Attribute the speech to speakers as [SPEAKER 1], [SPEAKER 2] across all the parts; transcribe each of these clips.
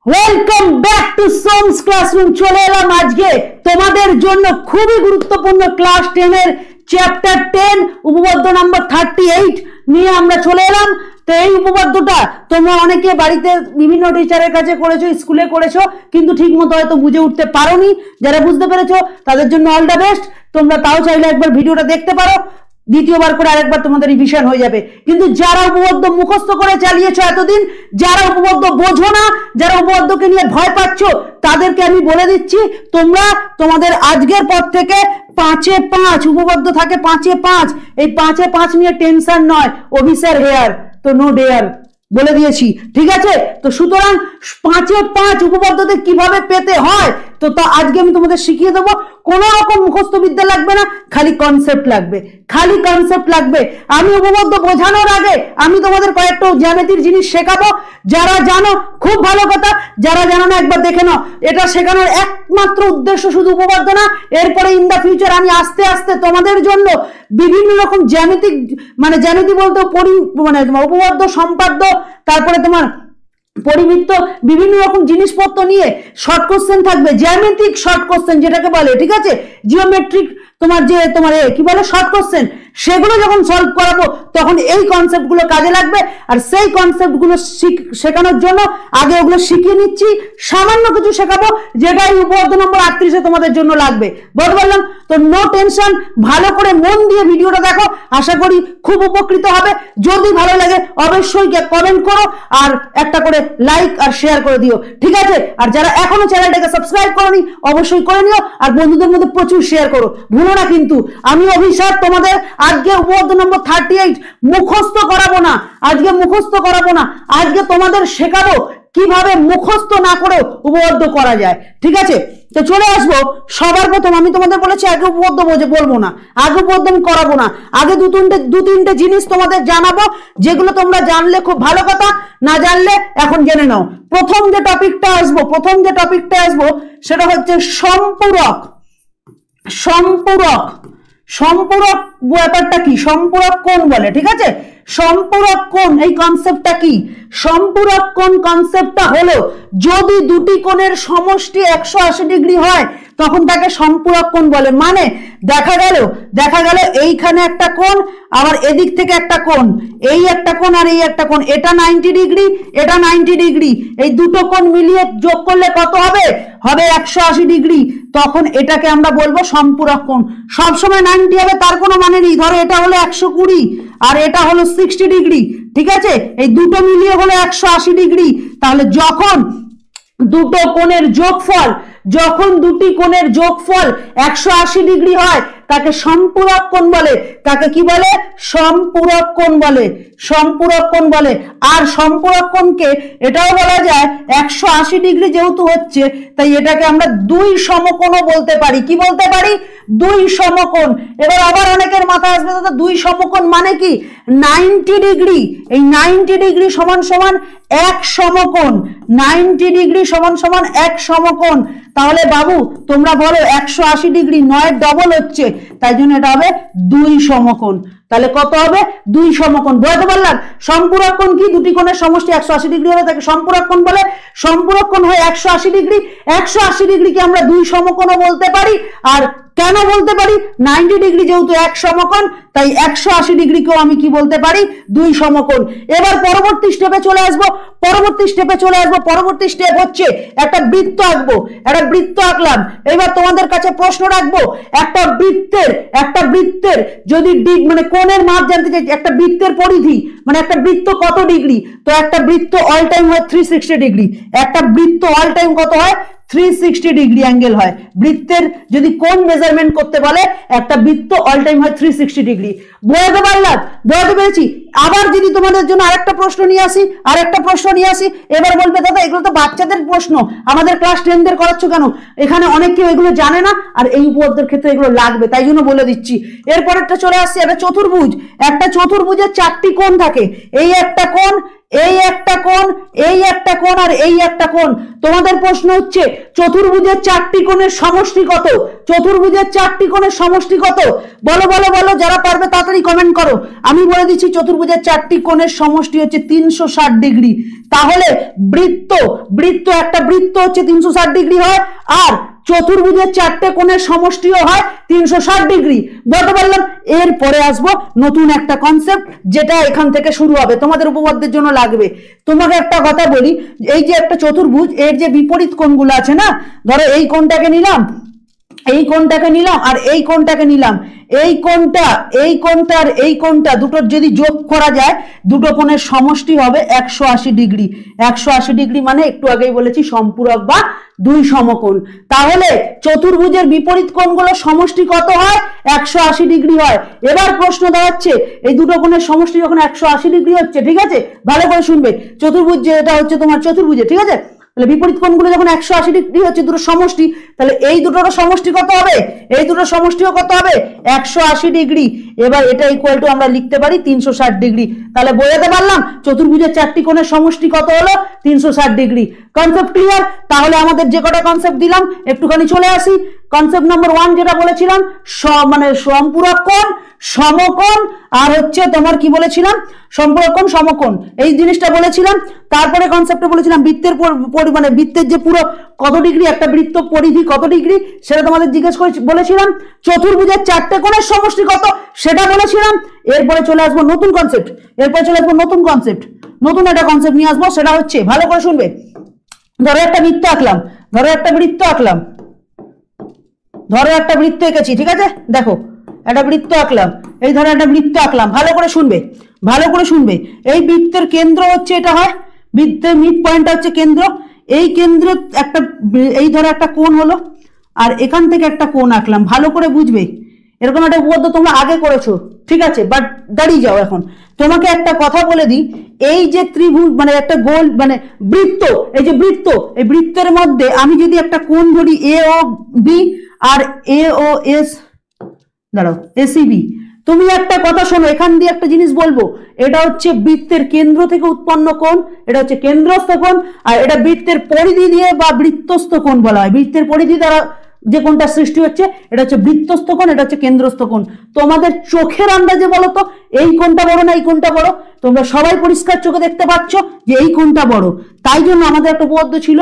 [SPEAKER 1] Welcome back to সোমস classroom. চলে এলাম আজকে তোমাদের জন্য খুবই গুরুত্বপূর্ণ ক্লাস 10 এর চ্যাপ্টার 10 উপপাদ্য নাম্বার 38 নিয়ে আমরা চলে এলাম। তো এই উপপাদ্যটা তোমরা অনেকে বাড়িতে বিভিন্ন টিচারের কাছে করেছো, স্কুলে করেছো, কিন্তু ঠিক মতো হয়তো বুঝে উঠতে পারোনি। যারা বুঝতে পেরেছো তাদের জন্য অল দ্য বেস্ট। তোমরা তাও চাইলে একবার ভিডিওটা দেখতে পারো, দ্বিতীয়বার করে আরেকবার তোমাদের রিভিশন হয়ে যাবে। কিন্তু যারা উপপাদ্য মুখস্থ করে চালিয়েছো এতদিন, যারা উপপাদ্য বোঝো না, যারা উপপাদ্যকে নিয়ে ভয় পাচ্ছ, তাদেরকে আমি বলে দিচ্ছি, তোমরা তোমাদের আজকের পর থেকে 5-এ 5 উপপাদ্য থাকে, 5-এ 5। এই 5-এ 5 নিয়ে টেনশন নয়, অফিসার হেয়ার তো নো ডেয়ার বলে দিয়েছি, ঠিক আছে? তো সুতরাং 5-এ 5 উপপাদ্যতে কিভাবে পেতে হয় তো তা আজকে আমি তোমাদের শিখিয়ে দেবো। কোনো রকম মুখস্থ বিদ্যা লাগবে না, খালি কনসেপ্ট লাগবে, খালি কনসেপ্ট লাগবে। আমি উপপাদ্য বোঝানোর আগে আমি তোমাদের কয়েকটা জ্যামিতির জিনিস শেখাবো। যারা জানো খুব ভালো কথা, যারা জানো না একবার দেখে নাও। এটা শেখানোর একমাত্র উদ্দেশ্য শুধু উপপাদ্য না, এরপরে ইন দা ফিউচার আমি আস্তে আস্তে তোমাদের জন্য বিভিন্ন রকম জ্যামিতিক, মানে জ্যামিতি বলতে মানে উপপাদ্য, সম্পাদ্য, তারপরে তোমার পরিবৃত্ত, বিভিন্ন রকম জিনিসপত্র নিয়ে শর্ট কোশ্চেন থাকবে, জ্যামিতিক শর্ট কোশ্চেন যেটাকে বলে, ঠিক আছে? জিওমেট্রিক তোমার কি বলে শর্ট কোশ্চেন, সেগুলো যখন সলভ করাবো তখন এই কনসেপ্ট গুলো কাজে লাগবে। আর সেই কনসেপ্ট গুলো শেখানোর জন্য আগে ওগুলো শিখিয়ে নিচ্ছি, সামান্য কিছু শেখাবো যেটা এই উপপাদ্য নম্বর 38-এ তোমাদের জন্য লাগবে। বলতে পারলাম তো, নো টেনশন, ভালো করে মন দিয়ে ভিডিওটা দেখো, আশা করি খুব উপকৃত হবে। যদি ভালো লাগে অবশ্যই কমেন্ট করো আর একটা করে লাইক আর শেয়ার করে দিও, ঠিক আছে? আর যারা এখনো চ্যানেলটাকে সাবস্ক্রাইব করোনি অবশ্যই করে নিও, আর বন্ধুদের মধ্যে প্রচুর শেয়ার করো, ভুলো না কিন্তু। আমি অভিশাপ তোমাদের আজকে উপপাদ্য নম্বর 38 মুখস্থ করাবো না, আজকে মুখস্থ করাবো না, আজকে তোমাদের শেখাবো কিভাবে মুখস্থ না করে উপপাদ্য করা যায়, ঠিক আছে? তো চলে আসবো। সবার প্রথম আমি তোমাদের বলেছি আগে উপপাদ্য বলবো না, আগে উপপাদ্য আমি করাবো না, আগে দু তিনটে জিনিস তোমাদের জানাবো, যেগুলো তোমরা জানলে খুব ভালো কথা, না জানলে এখন জেনে নাও। প্রথম যে টপিকটা আসবো সেটা হচ্ছে সম্পূরক। সম্পূরক ব্যাপারটা কি? সম্পূরক কোণ বলে, ঠিক আছে? সম্পূরক কোণ এই কনসেপ্টটা কি? সম্পূরক কোণ কনসেপ্টটা হলো যদি দুটি কোণের সমষ্টি 180 ডিগ্রি হয় তখন তাকে সম্পূরক কোণ বলে। মানে দেখা গেল এইখানে একটা কোণ, আবার এদিক থেকে একটা কোণ, এই একটা কোণ আর এই একটা কোণ, এটা 90 ডিগ্রি, এটা 90 ডিগ্রি, এই দুটো কোণ মিলিয়ে যোগ করলে কত হবে? 180 ডিগ্রি। তখন এটাকে আমরা বলবো সম্পূরক কোণ। সবসময় 90 হবে তার কোনো মানে নেই। ধরো এটা হলো 120 আর এটা হলো 60 ডিগ্রি, ঠিক আছে? এই দুটো মিলিয়ে হলো 180 ডিগ্রি। তাহলে যখন দুটি কোণের যোগফল 180 ডিগ্রি হয় তাকে সম্পূরক কোণ বলে। তাকে কি বলে? সম্পূরক কোণ বলে। আর সম্পূরক কোণকে এটাও বলা যায় 180 ডিগ্রি যেহেতু হচ্ছে, তাই এটাকে আমরা দুই সমকোণও বলতে পারি। কি বলতে পারি? দুই সমকোণ। এবার আবার অনেকের মাথায় আসবে দাদা দুই সমকোণ মানে কি? 90 ডিগ্রি, এই 90 ডিগ্রি সমান এক সমকোণ, 90 ডিগ্রি সমান এক সমকোণ। তাহলে বাবু তোমরা বলো 180 ডিগ্রি 9 ডবল হচ্ছে, তাই জন্য এটা হবে দুই সমকোণ। তাহলে কত হবে? দুই সমকোণ। বুঝতে পারলাম? সম্পূরক কোণ কি? দুটি কোণের সমষ্টি 180 ডিগ্রি হলে তাকে সম্পূরক কোণ বলে। সম্পূরক কোণ হয় 180 ডিগ্রি। 180 ডিগ্রিকে আমরা দুই সমকোণও বলতে পারি। আর কেন বলতে পারি? 90 ডিগ্রি যেহেতু এক সমকোণ, তাই 180 ডিগ্রিকেও আমি কি বলতে পারি? দুই সমকোণ। এবার পরবর্তী স্টেপে চলে আসবো। পরবর্তী স্টেপ হচ্ছে একটা বৃত্ত আঁকবো। একটা বৃত্ত আঁকলাম। এবার তোমাদের কাছে প্রশ্ন রাখবো, একটা বৃত্তের যদি মানে কোণের মাপ জানতে চাই, একটা বৃত্তের পরিধি মানে একটা বৃত্ত কত ডিগ্রি? তো একটা বৃত্ত অল টাইম হয় 360 ডিগ্রি। একটা বৃত্ত অল টাইম কত হয়? 360 ডিগ্রি অ্যাঙ্গেল হয়। বৃত্তের যদি কোণ মেজারমেন্ট করতে বলে, একটা বৃত্ত অল টাইম হয় 360 ডিগ্রি। বোঝাতে পারলাম? বোঝাতে পেরেছি? আবার যদি তোমাদের জন্য আরেকটা প্রশ্ন নিয়ে আসি, এবার বলবে দাদা এগুলো তো বাচ্চাদের প্রশ্ন, আমাদের ক্লাস 10 দের করাচ্ছ কেন? এখানে অনেক কেউ এগুলো জানে না, আর এই উপপাদ্যের ক্ষেত্রে এগুলো লাগবে, তাই জন্য বলে দিচ্ছি। এরপরেরটা চলে আসছে একটা চতুর্ভুজ। একটা চতুর্ভুজের 4টি কোণ থাকে। এই একটা কোণ, এই একটা কোণ, এই একটা কোণ আর এই একটা কোণ। তোমাদের প্রশ্ন হচ্ছে চতুর্ভুজের চারটি কোণের সমষ্টি কত? চতুর্ভুজের চারটি কোণের সমষ্টি কত? বলো বলো বলো, যারা পারবে তাড়াতাড়ি কমেন্ট করো। আমি বলে দিচ্ছি চতুর্ভুজের চারটি কোণের সমষ্টি হচ্ছে 360 ডিগ্রি। তাহলে বৃত্ত, একটা বৃত্ত হচ্ছে 360 ডিগ্রি হয়, আর চতুর্ভুজের চারটে কোণের সমষ্টিও হয় 360 ডিগ্রি। বলতে পারলাম। এরপরে আসবো নতুন একটা কনসেপ্ট, যেটা এখান থেকে শুরু হবে, তোমাদের উপপাদ্যের জন্য লাগবে। তোমাকে একটা কথা বলি, এই যে একটা চতুর্ভুজ, এর যে বিপরীত কোণগুলো আছে না, ধরো এই কোণটাকে নিলাম, এই কোণটাকে নিলাম, আর এই কোণটাকে নিলাম। এই কোণটা, এই কোণটা আর এই কোণটা দুটোর যদি যোগ করা যায়, দুটো কোণের সমষ্টি হবে 180 ডিগ্রি। 180 ডিগ্রি মানে একটু আগেই বলেছি সম্পূরক বা দুই সমকোণ। তাহলে চতুর্ভুজের বিপরীত কোণগুলোর সমষ্টি কত হয়? 180 ডিগ্রি হয়। এবার প্রশ্ন দাঁড়াচ্ছে, এই দুটো কোণের সমষ্টি যখন 180 ডিগ্রি হচ্ছে, ঠিক আছে, ভালো করে শুনবে, চতুর্ভুজ যেটা হচ্ছে তোমার চতুর্ভুজে, ঠিক আছে, তাহলে বিপরীত কোণগুলো যখন 180 ডিগ্রি হচ্ছে দুটো সমষ্টি, তাহলে এই দুটোর সমষ্টি কত হবে? এই দুটোর সমষ্টিও কত হবে? 180 ডিগ্রি। এবার এটা ইকুয়াল টু আমরা লিখতে পারি 360 ডিগ্রি। তাহলে বোঝাতে পারলাম চতুর্ভুজের চারটি কোণের সমষ্টি কত হলো? 360 ডিগ্রি। Concept clear? তাহলে আমাদের যে কটা কনসেপ্ট দিলাম একটুখানি চলে আসি। কনসেপ্ট নাম্বার 1 যেটা বলেছিলাম, মানে সম্পূরক কোণ, সমকোণ, আর হচ্ছে তোমার কি বলেছিলাম, সম্পূরক কোণ, সমকোণ, এই জিনিসটা বলেছিলাম। তারপরে কনসেপ্টে বলেছিলাম বৃত্তের মানে বৃত্তের যে পুরো কত ডিগ্রি, একটা বৃত্ত পরিধি কত ডিগ্রি, সেটা তোমাদের জিজ্ঞেস করে বলেছিলাম। চতুর্ভুজের চারটে কোণের সমষ্টি কত, সেটা বলেছিলাম। এরপরে চলে আসবো নতুন কনসেপ্ট, নতুন একটা কনসেপ্ট নিয়ে আসবো, সেটা হচ্ছে, ভালো করে শুনবে, ধরো একটা বৃত্ত আঁকলাম, ধরো একটা বৃত্ত এঁকেছি, ঠিক আছে, দেখো একটা বৃত্ত আঁকলাম, এই ধরো একটা বৃত্ত আঁকলাম, ভালো করে শুনবে। এই বৃত্তের কেন্দ্র হচ্ছে, এটা হয় বৃত্তের মিড পয়েন্ট হচ্ছে কেন্দ্র। এই কেন্দ্র একটা, এই ধরো একটা কোণ হলো, আর এখান থেকে একটা কোণ আঁকলাম, ভালো করে বুঝবে। এরকম একটা উপপাদ্য তোমরা আগে করেছো, ঠিক আছে, বাট দাঁড়িয়ে যাও। এখন তোমাকে একটা কথা বলে দিই, এই যে ত্রিভুজ মানে একটা গোল মানে বৃত্ত, এই যে বৃত্ত, এই বৃত্তের মধ্যে আমি যদি একটা কোণ ধরি এ ও বি, আর এ ও এস, দাঁড়াও, এসিবি, তুমি একটা কথা শোনো, এখান দিয়ে একটা জিনিস বলবো, এটা হচ্ছে বৃত্তের কেন্দ্র থেকে উৎপন্ন কোণ, এটা হচ্ছে কেন্দ্রস্থ কোণ, আর এটা বৃত্তের পরিধি দিয়ে বা বৃত্তস্থ কোণ বলা হয়। বৃত্তের পরিধি দ্বারা যে কোণটা সৃষ্টি হচ্ছে, এটা হচ্ছে বৃত্তস্থ কোণ, এটা হচ্ছে কেন্দ্রস্থ কোণ। তোমাদের চোখের আন্দাজে বলো তো, এই কোণটা বড় না এই কোণটা বড়? তোমরা সবাই পরিষ্কার চোখে দেখতে পাচ্ছ যে এই কোণটা বড়। তাই জন্য আমাদের একটা উপপাদ্য ছিল,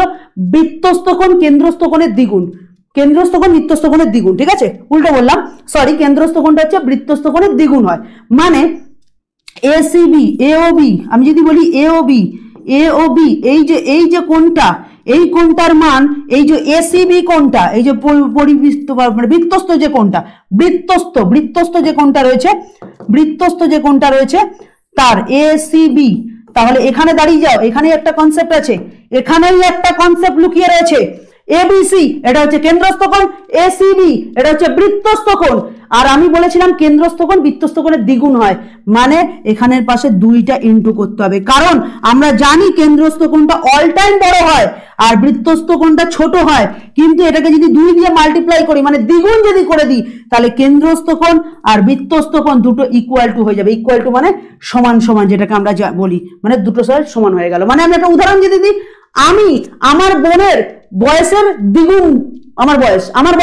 [SPEAKER 1] বৃত্তস্থ কোণ কেন্দ্রস্থ কোণের দ্বিগুণ, কেন্দ্রস্থ কোণ বৃত্তস্থ কোণের দ্বিগুণ, ঠিক আছে, উল্টো বললাম, সরি, কেন্দ্রস্থ কোণটা হচ্ছে বৃত্তস্থ কোণের দ্বিগুণ হয়। মানে এসিবি, এওবি, আমি যদি বলি এওবি, এই যে কোণটা, এই কোণটার মান, এই যে এসিবি কোণটা, এই যে পরিবৃত্ত মানে বৃত্তস্থ যে কোণটা, বৃত্তস্থ যে কোণটা রয়েছে তার এসিবি। তাহলে এখানে দাঁড়িয়ে যাও, এখানে একটা কনসেপ্ট আছে, এখানেই একটা কনসেপ্ট লুকিয়ে রয়েছে। এবিসি এটা হচ্ছে কেন্দ্রস্থ কোণ, এসিবি এটা হচ্ছে বৃত্তস্থ কোণ। আর আমি বলেছিলাম কেন্দ্রস্থ কোণ বৃত্তস্থ কোণের দ্বিগুণ হয়, মানে এখানের পাশে দুইটা ইনটু করতে হবে, কারণ আমরা জানি কেন্দ্রস্থ কোণটা অল টাইম বড় হয় আর বৃত্তস্থ কোণটা ছোট হয়। কিন্তু এটাকে যদি 2 দিয়ে মাল্টিপ্লাই করি, মানে দ্বিগুণ যদি করে দিই, তাহলে কেন্দ্রস্থ কোণ আর বৃত্তস্থ কোণ দুটো ইকুয়াল টু হয়ে যাবে। ইকুয়াল টু মানে সমান সমান, যেটাকে আমরা বলি, মানে দুটো সাইড সমান হয়ে গেল। মানে আমি একটা উদাহরণ যদি দিই, আমি আমার বোনের বয়সের দ্বিগুণ, আমার বয়স আমার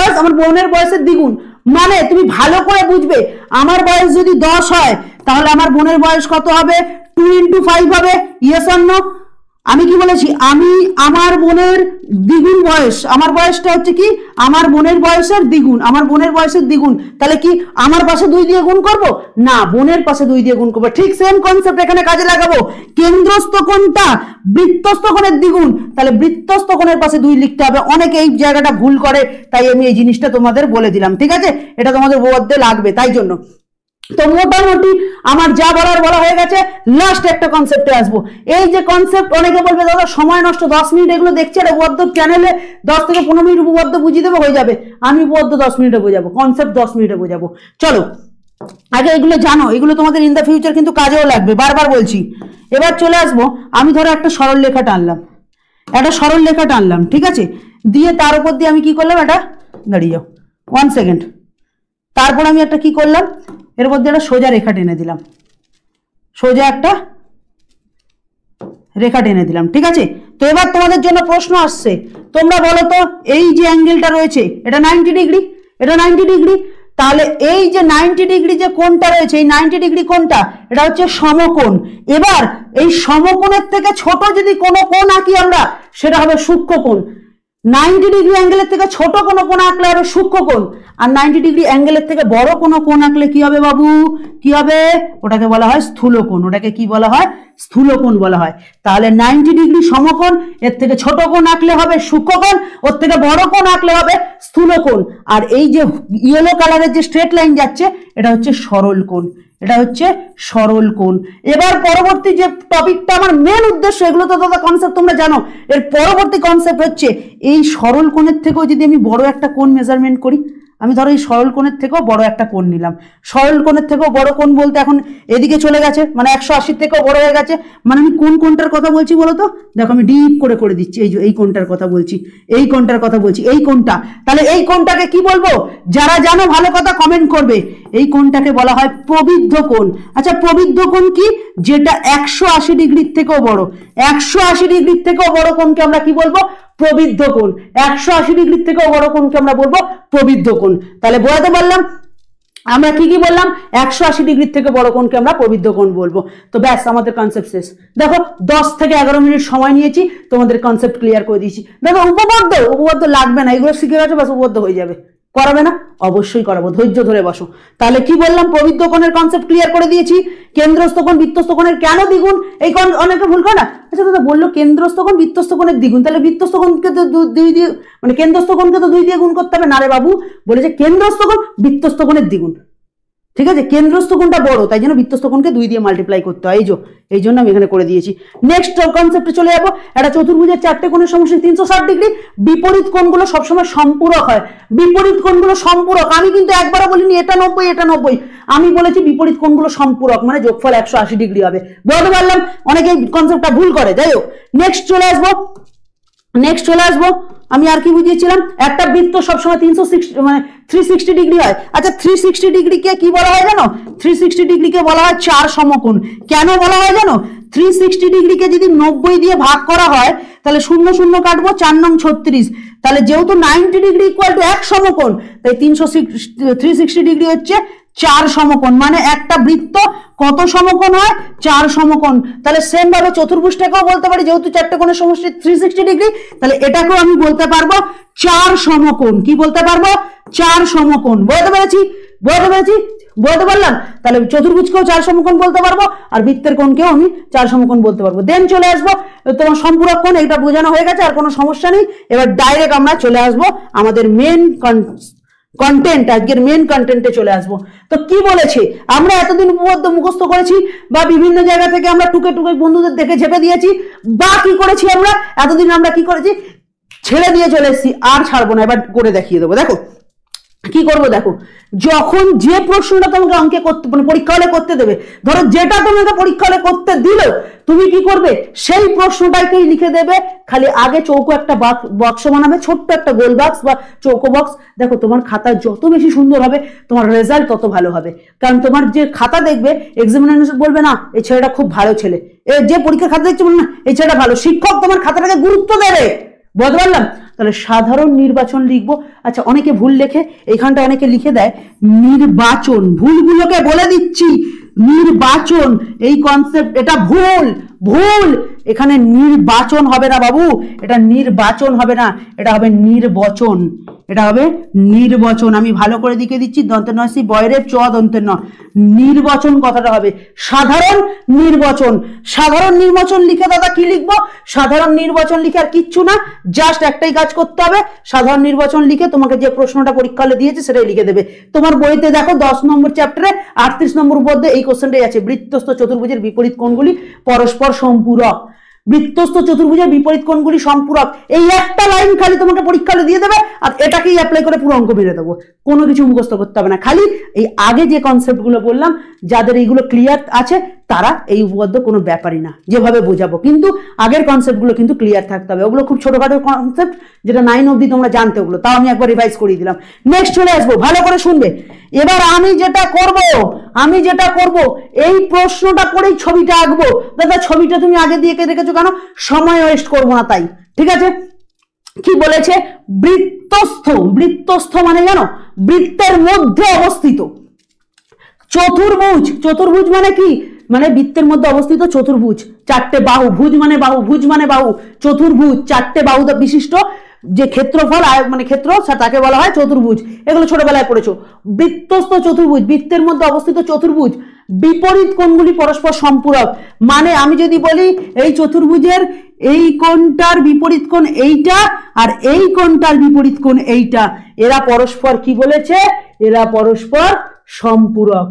[SPEAKER 1] বোনের বয়সের দ্বিগুণ, মানে তুমি ভালো করে বুঝবে, আমার বয়স যদি 10 হয়, তাহলে আমার বোনের বয়স কত হবে? 2 × 5 হবে। Yes or no? আমি কি বলেছি? আমি আমার বোনের দ্বিগুণ বয়স, আমার বয়সটা হচ্ছে কি আমার বোনের বয়সের দ্বিগুণ, তাহলে কি আমার পাশে 2 দিয়ে গুণ করব না, বোনের পাশে 2 দিয়ে গুণ করব। ঠিক সেম কনসেপ্ট এখানে কাজে লাগাবো। কেন্দ্রস্থ কোণটা বৃত্তস্থ কোণের দ্বিগুণ, তাহলে বৃত্তস্থ কোণের পাশে 2 লিখতে হবে। অনেকে এই জায়গাটা ভুল করে, তাই আমি এই জিনিসটা তোমাদের বলে দিলাম, ঠিক আছে, এটা তোমাদের উপপাদ্যে লাগবে, তাই জন্য। তো মোটামুটি আমার যা বলা হয়ে গেছে। লাস্ট একটা কনসেপ্টে আসবো। এই যে কনসেপ্ট, অনেকে বলবে দাদা সময় নষ্ট, 10 মিনিট এগুলো দেখছে, উপপাদ্য চ্যানেলে 10 থেকে 15 মিনিট উপপাদ্য বুঝিয়ে দেবো, হয়ে যাবে। আমি উপপাদ্য 10 মিনিটে বোঝাবো, কনসেপ্ট 10 মিনিটে বোঝাবো। চলো আগে এগুলো জানো, এগুলো তোমাদের ইন দ্য ফিউচার কিন্তু কাজেও লাগবে, বারবার বলছি। এবার চলে আসবো, আমি ধরো একটা সরল লেখা টানলাম, ঠিক আছে, দিয়ে তার উপর দিয়ে আমি কি করলাম, এটা দাঁড়িয়ে যাও 1 সেকেন্ড, তারপর আমি একটা কি করলাম, এর মধ্যে একটা সোজা রেখা টেনে দিলাম, সোজা একটা রেখা টেনে দিলাম, ঠিক আছে। তো এবার তোমাদের জন্য প্রশ্ন আসছে, তোমরা বলো তো এই যে অ্যাঙ্গেলটা রয়েছে এটা 90 ডিগ্রি, এটা 90 ডিগ্রি, তাহলে এই যে 90 ডিগ্রি যে কোণটা রয়েছে এই 90 ডিগ্রি কোণটা এটা হচ্ছে সমকোণ। এবার এই সমকোণের থেকে ছোট যদি কোনো কোণ আঁকি আমরা সেটা হবে সূক্ষ্মকোণ। 90 ডিগ্রি অ্যাঙ্গেলের থেকে ছোট কোনো কোণ আঁকলে হবে সূক্ষ্মকোণ, আর 90 ডিগ্রি অ্যাঙ্গেলের থেকে বড় কোনো কোণ আঁকলে কি হবে বাবু, কি হবে, ওটাকে বলা হয় স্থূলকোণ। ওটাকে কি বলা হয়, স্থূলকোণ বলা হয়। তাহলে 90 ডিগ্রি সমকোণ, এর থেকে ছোট কোণ আঁকলে হবে সূক্ষ্মকোণ, ওর থেকে বড় কোণ আঁকলে হবে স্থূলকোণ। আর এই যে ইয়েলো কালারের যে স্ট্রেট লাইন যাচ্ছে এটা হচ্ছে সরল কোণ, এটা হচ্ছে সরল কোণ। এবার পরবর্তী যে টপিকটা আমার মেন উদ্দেশ্য, এগুলো তো দাদা কনসেপ্ট তোমরা জানো, এর পরবর্তী কনসেপ্ট হচ্ছে এই সরল কোণের থেকেও যদি আমি বড় একটা কোণ মেজারমেন্ট করি, আমি ধরো এই সরল কোণের থেকেও বড় একটা কোণ নিলাম, সরল কোণের থেকেও বড় কোণ বলতে এখন এদিকে চলে গেছে, মানে 180 থেকেও বড় হয়ে গেছে, মানে আমি কোন কোণটার কথা বলছি বলো তো, দেখো আমি ডিপ করে দিচ্ছি, এই যে এই কোণটার কথা বলছি, এই কোণটার কথা বলছি, এই কোণটা। তাহলে এই কোণটাকে কি বলবো, যারা জানো ভালো কথা কমেন্ট করবে। এই কোণটাকে বলা হয় প্রবৃদ্ধ কোণ। আচ্ছা প্রবৃদ্ধ কোণ কি, যেটা 180 ডিগ্রির থেকেও বড়, 180 ডিগ্রির থেকেও বড় কোণকে আমরা কি বলবো, প্রবৃদ্ধ কোণ। 180 ডিগ্রির থেকেও বড় কোণকে আমরা বলবো প্রবৃদ্ধ কোণ। তাহলে বোঝাতে পারলাম আমরা কি কি বললাম, 180 ডিগ্রির থেকে বড় কোণকে আমরা প্রবৃদ্ধ কোণ বলবো। তো ব্যাস আমাদের কনসেপ্ট শেষ। দেখো 10 থেকে 11 মিনিট সময় নিয়েছি, তোমাদের কনসেপ্ট ক্লিয়ার করে দিয়েছি। দেখো উপপাদ্য লাগবে না, এগুলো শিখে গেছো, ব্যাস উপপাদ্য হয়ে যাবে। করাবে না, অবশ্যই করাবো, ধৈর্য ধরে বসো। তাহলে কি বললাম, প্রবৃদ্ধ কোণের কনসেপ্ট ক্লিয়ার করে দিয়েছি। কেন্দ্রস্থ কোণ বৃত্তস্থ কোণের কেন দ্বিগুণ, এই কোণ অনেকে ভুল করে না। আচ্ছা দাদা বললো কেন্দ্রস্থ কোণ বৃত্তস্থ কোণের দ্বিগুণ, তাহলে বৃত্তস্থ কোণকে তো 2 দিয়ে, মানে কেন্দ্রস্থ কোণকে তো 2 দিয়ে গুণ করতে হবে না রে বাবু, বলেছে কেন্দ্রস্থ কোণ বৃত্তস্থ কোণের দ্বিগুণ, ঠিক আছে। কেন্দ্রস্থ কোণটা বড়, তাই জন্য বৃত্তস্থ কোণকে 2 দিয়ে মাল্টিপ্লাই করতে হয়, এই জন্য আমি এখানে করে দিয়েছি। নেক্সট কনসেপ্টে চলে যাবো। একটা চতুর্ভুজের 4টে কোণের সমষ্টি 360 ডিগ্রি, বিপরীত কোণগুলো সবসময় সম্পূরক হয়। বিপরীত কোণগুলো সম্পূরক, আমি কিন্তু একবারও বলিনি এটা 90 এটা 90, আমি বলেছি বিপরীত কোণগুলো সম্পূরক, মানে যোগফল 180 ডিগ্রি হবে। বলতে পারলাম, অনেকে কনসেপ্টটা ভুল করে। যাই হোক নেক্সট চলে আসবো, আমি আর কি বুঝিয়েছিলাম, একটা বৃত্ত সবসময় 360 ডিগ্রি হয়। আচ্ছা 360 ডিগ্রিকে কি বলা হয় জানো, 360 ডিগ্রিকে বলা হয় 4 সমকোণ। কেন বলা হয় জানো, 360 ডিগ্রিকে যদি 90 দিয়ে ভাগ করা হয় তাহলে 0 0 কাটবো, 4 নং 36, তাহলে যেহেতু 90 ডিগ্রি ইকুয়াল টু 1 সমকোণ, তাই 360 ডিগ্রি হচ্ছে 4 সমকোণ। মানে একটা বৃত্ত কত সমকোণ হয়, 4 সমকোণ। তাহলে সেম ভাবে চতুর্ভুজটাকেও বলতে পারি, যেহেতু 4টে কোণের সমষ্টি 360 ডিগ্রি, তাহলে এটাকেও আমি বলতে পারবো 4 সমকোণ। কি বলতে পারবো, 4 সমকোণ। বলতে পারলাম। তাহলে চতুর্ভুজকেও 4 সমকোণ বলতে পারবো, আর বৃত্তের কোণকেও আমি 4 সমকোণ বলতে পারবো। দেন চলে আসবো তোমার সম্পূরক কোণ, এটা বোঝানো হয়ে গেছে, আর কোনো সমস্যা নেই। এবার ডাইরেক্ট আমরা চলে আসবো আমাদের মেন কন্টেন্ট, আজকের মেন কন্টেন্টে চলে আসবো। তো কি বলেছে, আমরা এতদিন উপপাদ্য মুখস্থ করেছি, বা বিভিন্ন জায়গা থেকে আমরা টুকে বন্ধুদের দেখে ঝেপে দিয়েছি, বা কি করেছি আমরা এতদিন, আমরা কি করেছি, ছেড়ে দিয়ে চলে এসেছি, আর ছাড়বো না, এবার করে দেখিয়ে দেবো। দেখো কি করবো, দেখো যখন যে প্রশ্নটা তোমাকে অঙ্কে করতে, মানে পরীক্ষা হলে করতে দেবে, ধরো যেটা তোমাকে পরীক্ষা হলে করতে দিল, তুমি কি করবে, সেই প্রশ্নটাকেই লিখে দেবে। খালি আগে চৌকো একটা বাক্স বানাবে, ছোট্ট একটা গোল বাক্স বা চৌকো বক্স। দেখো তোমার খাতা যত বেশি সুন্দর হবে তোমার রেজাল্ট তত ভালো হবে, কারণ তোমার যে খাতা দেখবে এক্সামিনার বলবে না এই ছেলেটা খুব ভালো ছেলে, যে পরীক্ষার খাতা দেখছে বলবে না এই ছেলেটা ভালো, শিক্ষক তোমার খাতাটাকে গুরুত্ব দেবে। বুঝতে পারলাম। তাহলে সাধারণ নির্বাচন লিখবো। আচ্ছা অনেকে ভুল লেখে, এইখানটা অনেকে লিখে দেয় নির্বাচন, ভুলগুলোকে বলে দিচ্ছি, নির্বাচন এই কনসেপ্ট এটা ভুল। এখানে নির্বাচন হবে না বাবু, এটা নির্বাচন হবে না, এটা হবে নির্বচন, এটা হবে নির্বচন। আমি ভালো করে দিকে দিচ্ছি, দন্তের নয় বয়রের চ দন্তের ন, নির্বাচন কথাটা হবে সাধারণ নির্বাচন। সাধারণ নির্বাচন লিখে দাদা কি লিখবো, সাধারণ নির্বাচন লিখে আর কিচ্ছু না, জাস্ট একটাই কাজ করতে হবে, সাধারণ নির্বাচন লিখে তোমাকে যে প্রশ্নটা পরীক্ষা হলে দিয়েছে সেটাই লিখে দেবে। তোমার বইতে দেখো 10 নম্বর চ্যাপ্টারে 38 নম্বর উপপাদ্যে এই কোশ্চেনটাই আছে, বৃত্তস্থ চতুর্ভুজের বিপরীত কোণগুলি পরস্পর সম্পূরক। বৃত্তস্থ চতুর্ভুজের বিপরীত কোণগুলি সম্পূরক, এই একটা লাইন খালি তোমাকে পরীক্ষা হলে দিয়ে দেবে, আর এটাকেই অ্যাপ্লাই করে পুরো অঙ্ক মেরে দেবো, কোনো কিছু মুখস্থ করতে হবে না। খালি এই আগে যে কনসেপ্টগুলো বললাম, যাদের এইগুলো ক্লিয়ার আছে তারা এই উপপাদ্য কোনো ব্যাপারই না, যেভাবে বোঝাবো। কিন্তু আগের কনসেপ্টগুলো কিন্তু ক্লিয়ার থাকতে হবে, ওগুলো খুব ছোটখাটো কনসেপ্ট, যেটা 9 অবধি তোমরা জানতে, ওগুলো তাও আমি একবার রিভাইজ করিয়ে দিলাম। নেক্সট চলে আসবো, ভালো করে শুনবে। এবার আমি যেটা করব এই প্রশ্নটা করেই ছবিটা আঁকবো। দাদা ছবিটা তুমি আগে দিয়ে রেখেছো কেন? সময় ওয়েস্ট করবো না তাই, ঠিক আছে। কি বলেছে? বৃত্তস্থ মানে জানো, বৃত্তের মধ্যে অবস্থিত চতুর্ভুজ মানে কি? মানে বৃত্তের মধ্যে অবস্থিত চতুর্ভুজ, 4টে বাহু, ভুজ মানে বাহু, চতুর্ভুজ 4টে বাহু বিশিষ্ট যে ক্ষেত্রফল মানে ক্ষেত্র, তাকে বলা হয় চতুর্ভুজ। এগুলো ছোটবেলায় পড়েছো। বৃত্তস্থ চতুর্ভুজ, বৃত্তের মধ্যে অবস্থিত চতুর্ভুজ, বিপরীত কোণগুলি পরস্পর সম্পূরক। মানে আমি যদি বলি এই চতুর্ভুজের এই কোণটার বিপরীত কোণ এইটা, আর এই কোণটার বিপরীত কোণ এইটা, এরা পরস্পর কি বলেছে? এরা পরস্পর সম্পূরক।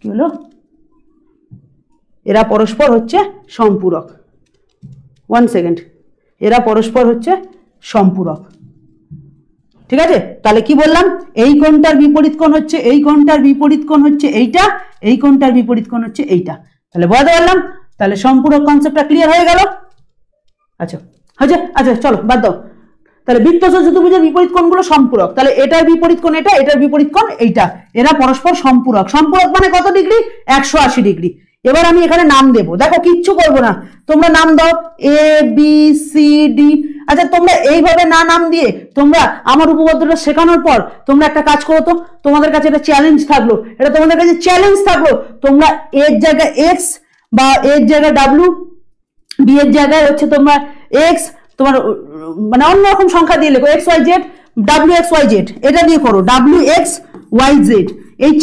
[SPEAKER 1] কি হলো? এরা পরস্পর হচ্ছে সম্পূরক। 1 সেকেন্ড, এরা পরস্পর হচ্ছে সম্পূরক, ঠিক আছে। তাহলে কি বললাম? এই কোণটার বিপরীত কোণ হচ্ছে এই কোণটার বিপরীত কোণ হচ্ছে এইটা, এই কোণটার বিপরীত কোণ হচ্ছে এইটা। তাহলে বোঝাতে পারলাম? তাহলে সম্পূরক কনসেপ্টটা ক্লিয়ার হয়ে গেল। আচ্ছা চলো বাদ দাও। তাহলে বৃত্তস্থ চতুর্ভুজের বিপরীত কোণগুলো সম্পূরক। তাহলে এটার বিপরীত কোণ এটা, এটার বিপরীত কোণ এইটা, এরা পরস্পর সম্পূরক। সম্পূরক মানে কত ডিগ্রি? 180 ডিগ্রি। এবার আমি এখানে নাম দেব, দেখো কিচ্ছু করবো না, তোমরা নাম দাও এ বি সি ডি। আচ্ছা তোমরা এইভাবে না নাম দিয়ে তোমরা আমার উপপাদ্যটা শেখানোর পর তোমরা একটা কাজ করো তো, তোমাদের কাছে এটা চ্যালেঞ্জ থাকলো, তোমরা এর জায়গায় এক্স বা এর জায়গায় ডাব্লিউ, বি এর জায়গায় হচ্ছে তোমরা এক্স, তোমার মানে অন্যরকম সংখ্যা দিয়ে লেখো X Y Z, W X Y Z, এটা দিয়ে করো ডাব্লিউ এক্স ওয়াই জেড। এই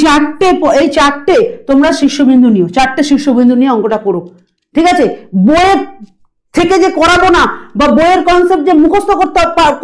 [SPEAKER 1] চারটে তোমরা শীর্ষবিন্দু নিও, 4টে শীর্ষবিন্দু নিয়ে অঙ্কটা করো, ঠিক আছে। বইয়ের থেকে যে করাবো না বা বইয়ের কনসেপ্ট যে মুখস্থ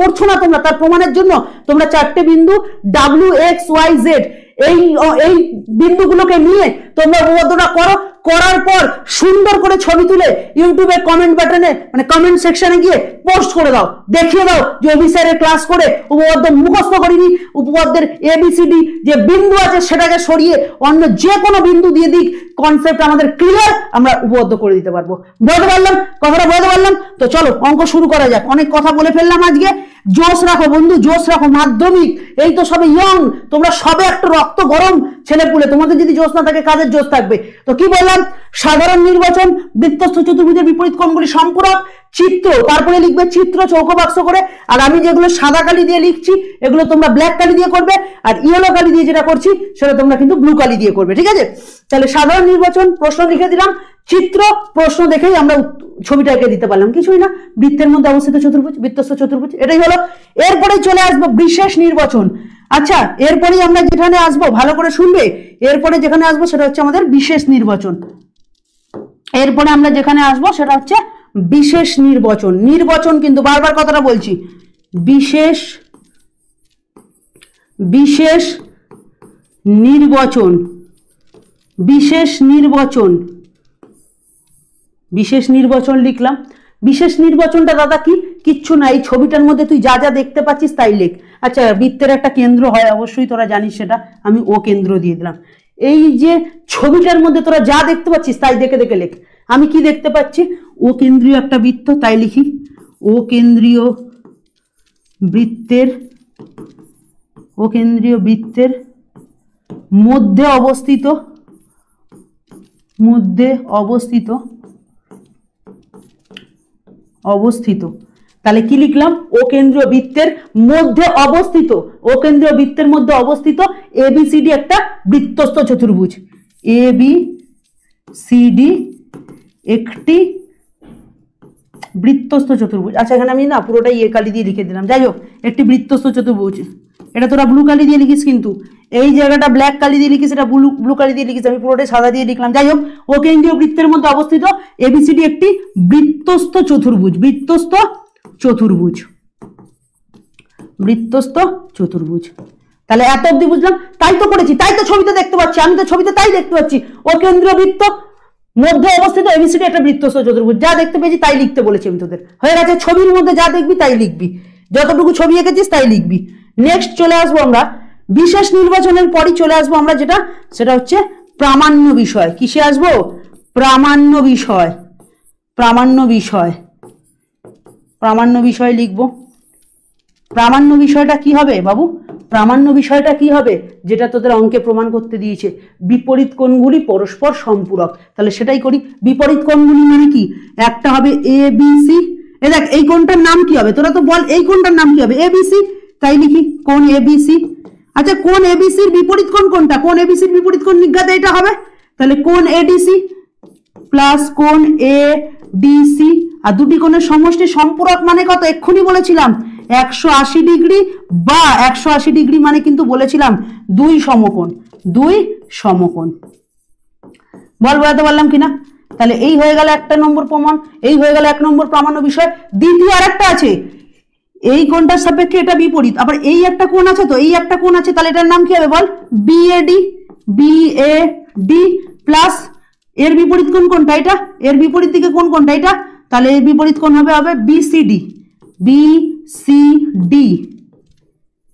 [SPEAKER 1] করছো না তোমরা, তার প্রমাণের জন্য তোমরা 4টে বিন্দু ডাব্লিউ এক্স ওয়াই জেড এই বিন্দুগুলোকে নিয়ে তোমরা উপপাদ্যটা করো। করার পর সুন্দর করে ছবি তুলে ইউটিউবে কমেন্ট বাটনে মানে কমেন্ট সেকশনে গিয়ে পোস্ট করে দাও, দেখিয়ে দাও যে অভি স্যারের ক্লাস করে উপপাদ্য মুখস্থ করিনি, উপপাদ্যের এবিসিডি যে বিন্দু আছে সেটাকে সরিয়ে অন্য যে কোনো বিন্দু দিয়ে দিক, কনসেপ্ট আমাদের ক্লিয়ার, আমরা উপপাদ্য করে দিতে পারবো। বলতে পারলাম কথাটা? বলতে পারলাম তো? চলো অঙ্ক শুরু করা যাক। অনেক কথা বলে ফেললাম আজকে। জোশ রাখো বন্ধু, জোশ রাখো। মাধ্যমিক এই তো সবে ইয়ং, তোমরা সবে একটা রক্ত গরম ছেলেপুলে, তোমাদের যদি জোশ না থাকে কাজের জোশ থাকবে। তো কি বললাম? সাধারণ নির্বাচন, বৃত্তস্থ চতুর্ভুজের বিপরীত কোণগুলি সম্পূরক, চিত্র, তারপরে লিখবে চিত্র চৌকো বাক্স করে। আর আমি যেগুলো সাদা কালি দিয়ে লিখছি এগুলো তোমরা ব্ল্যাক কালি দিয়ে করবে, আর ইয়েলো কালি দিয়ে যেটা করছি সেটা তোমরা কিন্তু ব্লু কালি দিয়ে করবে, ঠিক আছে। তাহলে সাধারণ নির্বাচন প্রশ্ন লিখে দিলাম, চিত্র প্রশ্ন দেখেই আমরা ছবিটা এঁকে দিতে পারলাম, কিছুই না। বৃত্তের মধ্যে অবস্থিত চতুর্ভুজ, বৃত্তস্থ চতুর্ভুজ, এটাই হলো। এরপরেই চলে আসবো বিশেষ নির্বাচন। আচ্ছা এরপরেই আমরা যেখানে আসবো, ভালো করে শুনবে, এরপরে যেখানে আসবো সেটা হচ্ছে আমাদের বিশেষ নির্বাচন। এরপরে আমরা যেখানে আসবো সেটা হচ্ছে বিশেষ নির্বাচন। নির্বাচন কিন্তু বারবার কথাটা বলছি, বিশেষ নির্বাচন, বিশেষ নির্বাচন লিখলাম। বিশেষ নির্বাচনটা দাদা কি? কিচ্ছু না, এই ছবিটার মধ্যে তুই যা যা দেখতে পাচ্ছিস তাই লেখ। আচ্ছা বৃত্তের একটা কেন্দ্র হয়, অবশ্যই তোরা জানিস সেটা, আমি ও কেন্দ্র দিয়ে দিলাম। এই যে ছবিটার মধ্যে তোরা যা দেখতে পাচ্ছিস তাই দেখে দেখে লেখ। আমি কি দেখতে পাচ্ছি? ও কেন্দ্রীয় একটা বৃত্ত, তাই লিখি ও কেন্দ্রীয় বৃত্তের মধ্যে অবস্থিত। তাহলে কি লিখলাম? ও কেন্দ্রীয় বৃত্তের মধ্যে অবস্থিত, ও কেন্দ্রীয় বৃত্তের মধ্যে অবস্থিত এবিসিডি একটা বৃত্তস্থ চতুর্ভুজ, এবিসিডি একটি বৃত্তস্থ চতুর্ভুজ। আচ্ছা এখানে আমি না পুরোটাই এ কালি দিয়ে লিখে দিলাম, যাই হোক একটি বৃত্তস্থ চতুর্ভুজ। এটা তোরা ব্লু কালি দিয়ে লিখিস, কিন্তু এই জায়গাটা ব্ল্যাক কালি দিয়ে লিখিস, এটা ব্লু কালি দিয়ে লিখিস, আমি পুরোটাই সাদা দিয়ে লিখলাম। যাই হোক ও কেন্দ্রীয় বৃত্তের মধ্যে অবস্থিত এবিসিডি একটি বৃত্তস্থ চতুর্ভুজ। তাহলে এত অব্দি বুঝলাম, তাই তো করেছি, তাই তো ছবিতে দেখতে পাচ্ছি, আমি তো ছবিতে তাই দেখতে পাচ্ছি, ও কেন্দ্রীয় বৃত্ত মধ্যে অবস্থিত এবিসিডি একটা বৃত্তস্থ চতুর্ভুজ। যা দেখতে পেয়েছি তাই লিখতে বলেছি আমি তোদের, হয়ে গেছে। ছবির মধ্যে যা দেখবি তাই লিখবি, যতটুকু ছবি এঁকেছিস তাই লিখবি। নেক্সট চলে আসবো আমরা বিশেষ নির্বাচনের পরই চলে আসবো আমরা যেটা, সেটা হচ্ছে প্রামাণ্য বিষয়। কিসে আসবো? প্রামাণ্য বিষয়। প্রামাণ্য বিষয়, প্রামাণ্য বিষয় লিখবো। প্রামাণ্য বিষয়টা কি হবে বাবু? প্রামাণ্য বিষয়টা কি হবে? যেটা তোদের অঙ্কে প্রমাণ করতে দিয়েছে, বিপরীত কোণগুলি পরস্পর সম্পূরক। তাহলে সেটাই করি। বিপরীত কোণগুলি মানে কি? একটা হবে এ বি সি। এ দেখ, এই কোণটার নাম কি হবে? তোরা তো বল, এই কোণটার নাম কি হবে? A B C. তাই লিখি কোণ এ বি সি। আচ্ছা, কোণ এ বি সির বিপরীত কোণ কোনটা? কোণ এ বি সির বিপরীত কোণ নিঘাত এটা হবে। তাহলে কোণ এডিসি প্লাস কোণ এ ডিসি। আর দুটি কোণের সমষ্টি সম্পূরক মানে কত? এক্ষুনি বলেছিলাম 180 ডিগ্রি, বা 180 ডিগ্রি মানে কিন্তু বলেছিলাম দুই সমকোণ। দুই সমকোণ। বল বোঝাতে পারলাম কিনা? তাহলে এই হয়ে গেল 1 নম্বর প্রমাণ, এই হয়ে গেল 1 নম্বর প্রামাণ্য বিষয়। দ্বিতীয় আরেকটা আছে, এই কোণটার সাপেক্ষে এটা বিপরীত, আবার এই একটা কোণ আছে, তো এই একটা কোণ আছে, তাহলে এটার নাম কি হবে বল? বিএডি। বিএডি প্লাস এর বিপরীত কোণ কোনটা? এটা। এর বিপরীত দিকে কোণ কোনটা? এটা। তাহলে এর বিপরীত কোণ হবে BCD. BCD.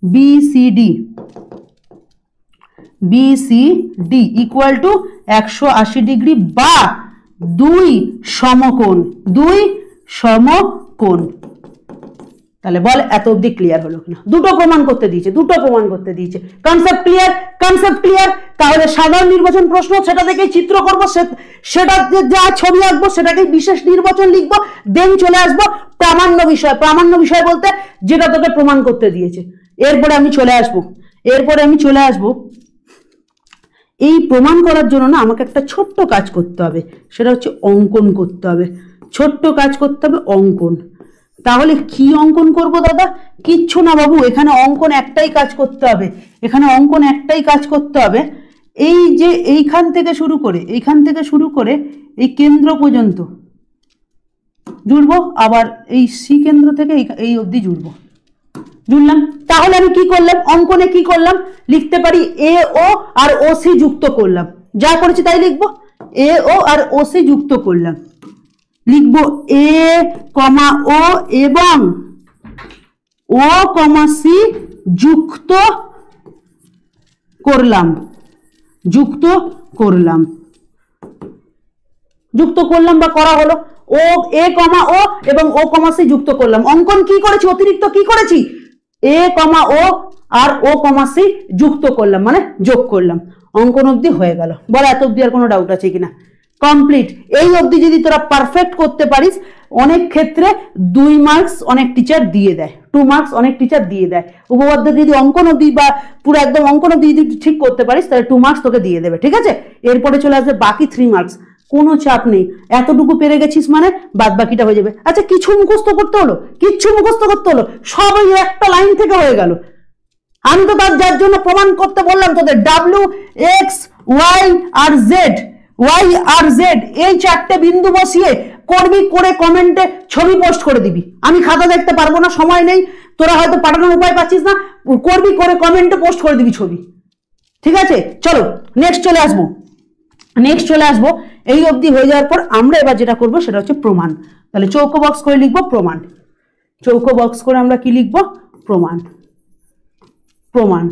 [SPEAKER 1] BCD. BCD equal to 180 degree বা দুই সমকোণ। দুই সমকোণ। তাহলে বল এত অবধি ক্লিয়ার হলো কিনা? দুটো প্রমাণ করতে দিয়েছে, দুটো প্রমাণ করতে দিয়েছে। Concept clear? Concept clear. তাহলে সাধারণ নির্বাচন প্রশ্ন, সেটা থেকেই চিত্র করবো, সেটা যা ছবি আঁকবো সেটাকেই বিশেষ নির্বাচন লিখবো, দেন চলে আসবো প্রামাণ্য বিষয়। প্রামাণ্য বিষয় বলতে যেটা তোকে প্রমাণ করতে দিয়েছে। এরপরে আমি চলে আসবো এই প্রমাণ করার জন্য না আমাকে একটা ছোট্ট কাজ করতে হবে, সেটা হচ্ছে অঙ্কন করতে হবে। ছোট্ট কাজ করতে হবে, অঙ্কন। তাহলে কি অঙ্কন করব দাদা? কিচ্ছু না বাবু, এখানে অঙ্কন একটাই কাজ করতে হবে। এখানে অঙ্কন একটাই কাজ করতে হবে। এই যে এইখান থেকে শুরু করে এই কেন্দ্র পর্যন্ত জুড়বো, আবার এই সি কেন্দ্র থেকে এই অবধি জুড়বো। জুড়লাম। তাহলে আমি কি করলাম? অঙ্কনে কি করলাম? লিখতে পারি এ ও আর ও সি যুক্ত করলাম। যা করেছি তাই লিখবো। এ ও আর ও সি যুক্ত করলাম। লিখবো এ কমা ও এবং ও কমা সি যুক্ত করলাম। যুক্ত করলাম। যুক্ত করলাম বা করা হলো। ও এ কমা ও এবং ও কমা সি যুক্ত করলাম। অঙ্কন কি করেছি? অতিরিক্ত কি করেছি? এ কমা ও আর ও কমা সি যুক্ত করলাম, মানে যোগ করলাম। অঙ্কন অবধি হয়ে গেল। বল এত অবধি আর কোনো ডাউট আছে কিনা? কমপ্লিট। এই অবধি যদি তোরা পারফেক্ট করতে পারিস, অনেক ক্ষেত্রে 2 মার্কস অনেক টিচার দিয়ে দেয়, 2 মার্কস অনেক টিচার দিয়ে দেয়। উপপাদ্য যদি অঙ্কন অবধি বা পুরো একদম অঙ্কন অবধি যদি ঠিক করতে পারিস, তাহলে 2 মার্কস তোকে দিয়ে দেবে। ঠিক আছে? এরপরে চলে আসবে বাকি 3 মার্কস। কোনো চাপ নেই, এতটুকু পেরে গেছিস মানে বাদ বাকিটা হয়ে যাবে। আচ্ছা, কিছু মুখস্থ করতে হলো? কিচ্ছু মুখস্থ করতে হলো? সবাই একটা লাইন থেকে হয়ে গেল। আমি তো যার জন্য প্রমাণ করতে বললাম তোদের, ডাব্লিউ এক্স ওয়াই আর জেড, ওয়াই আর জেড এই 4টে বিন্দু বসিয়ে করবি, করে কমেন্টে ছবি পোস্ট করে দিবি। আমি খাতা দেখতে পারবো না, সময় নেই, তোরা হয়তো পাঠানোর উপায় পাচ্ছিস না, করবি, করে কমেন্টে পোস্ট করে দিবি ছবি। ঠিক আছে? চলো নেক্সট চলে আসবো। এই অবধি হয়ে যাওয়ার পর আমরা এবার যেটা করবো সেটা হচ্ছে প্রমাণ। তাহলে চৌকো বক্স করে লিখবো প্রমাণ। চৌকো বক্স করে আমরা কি লিখবো? প্রমাণ। প্রমাণ।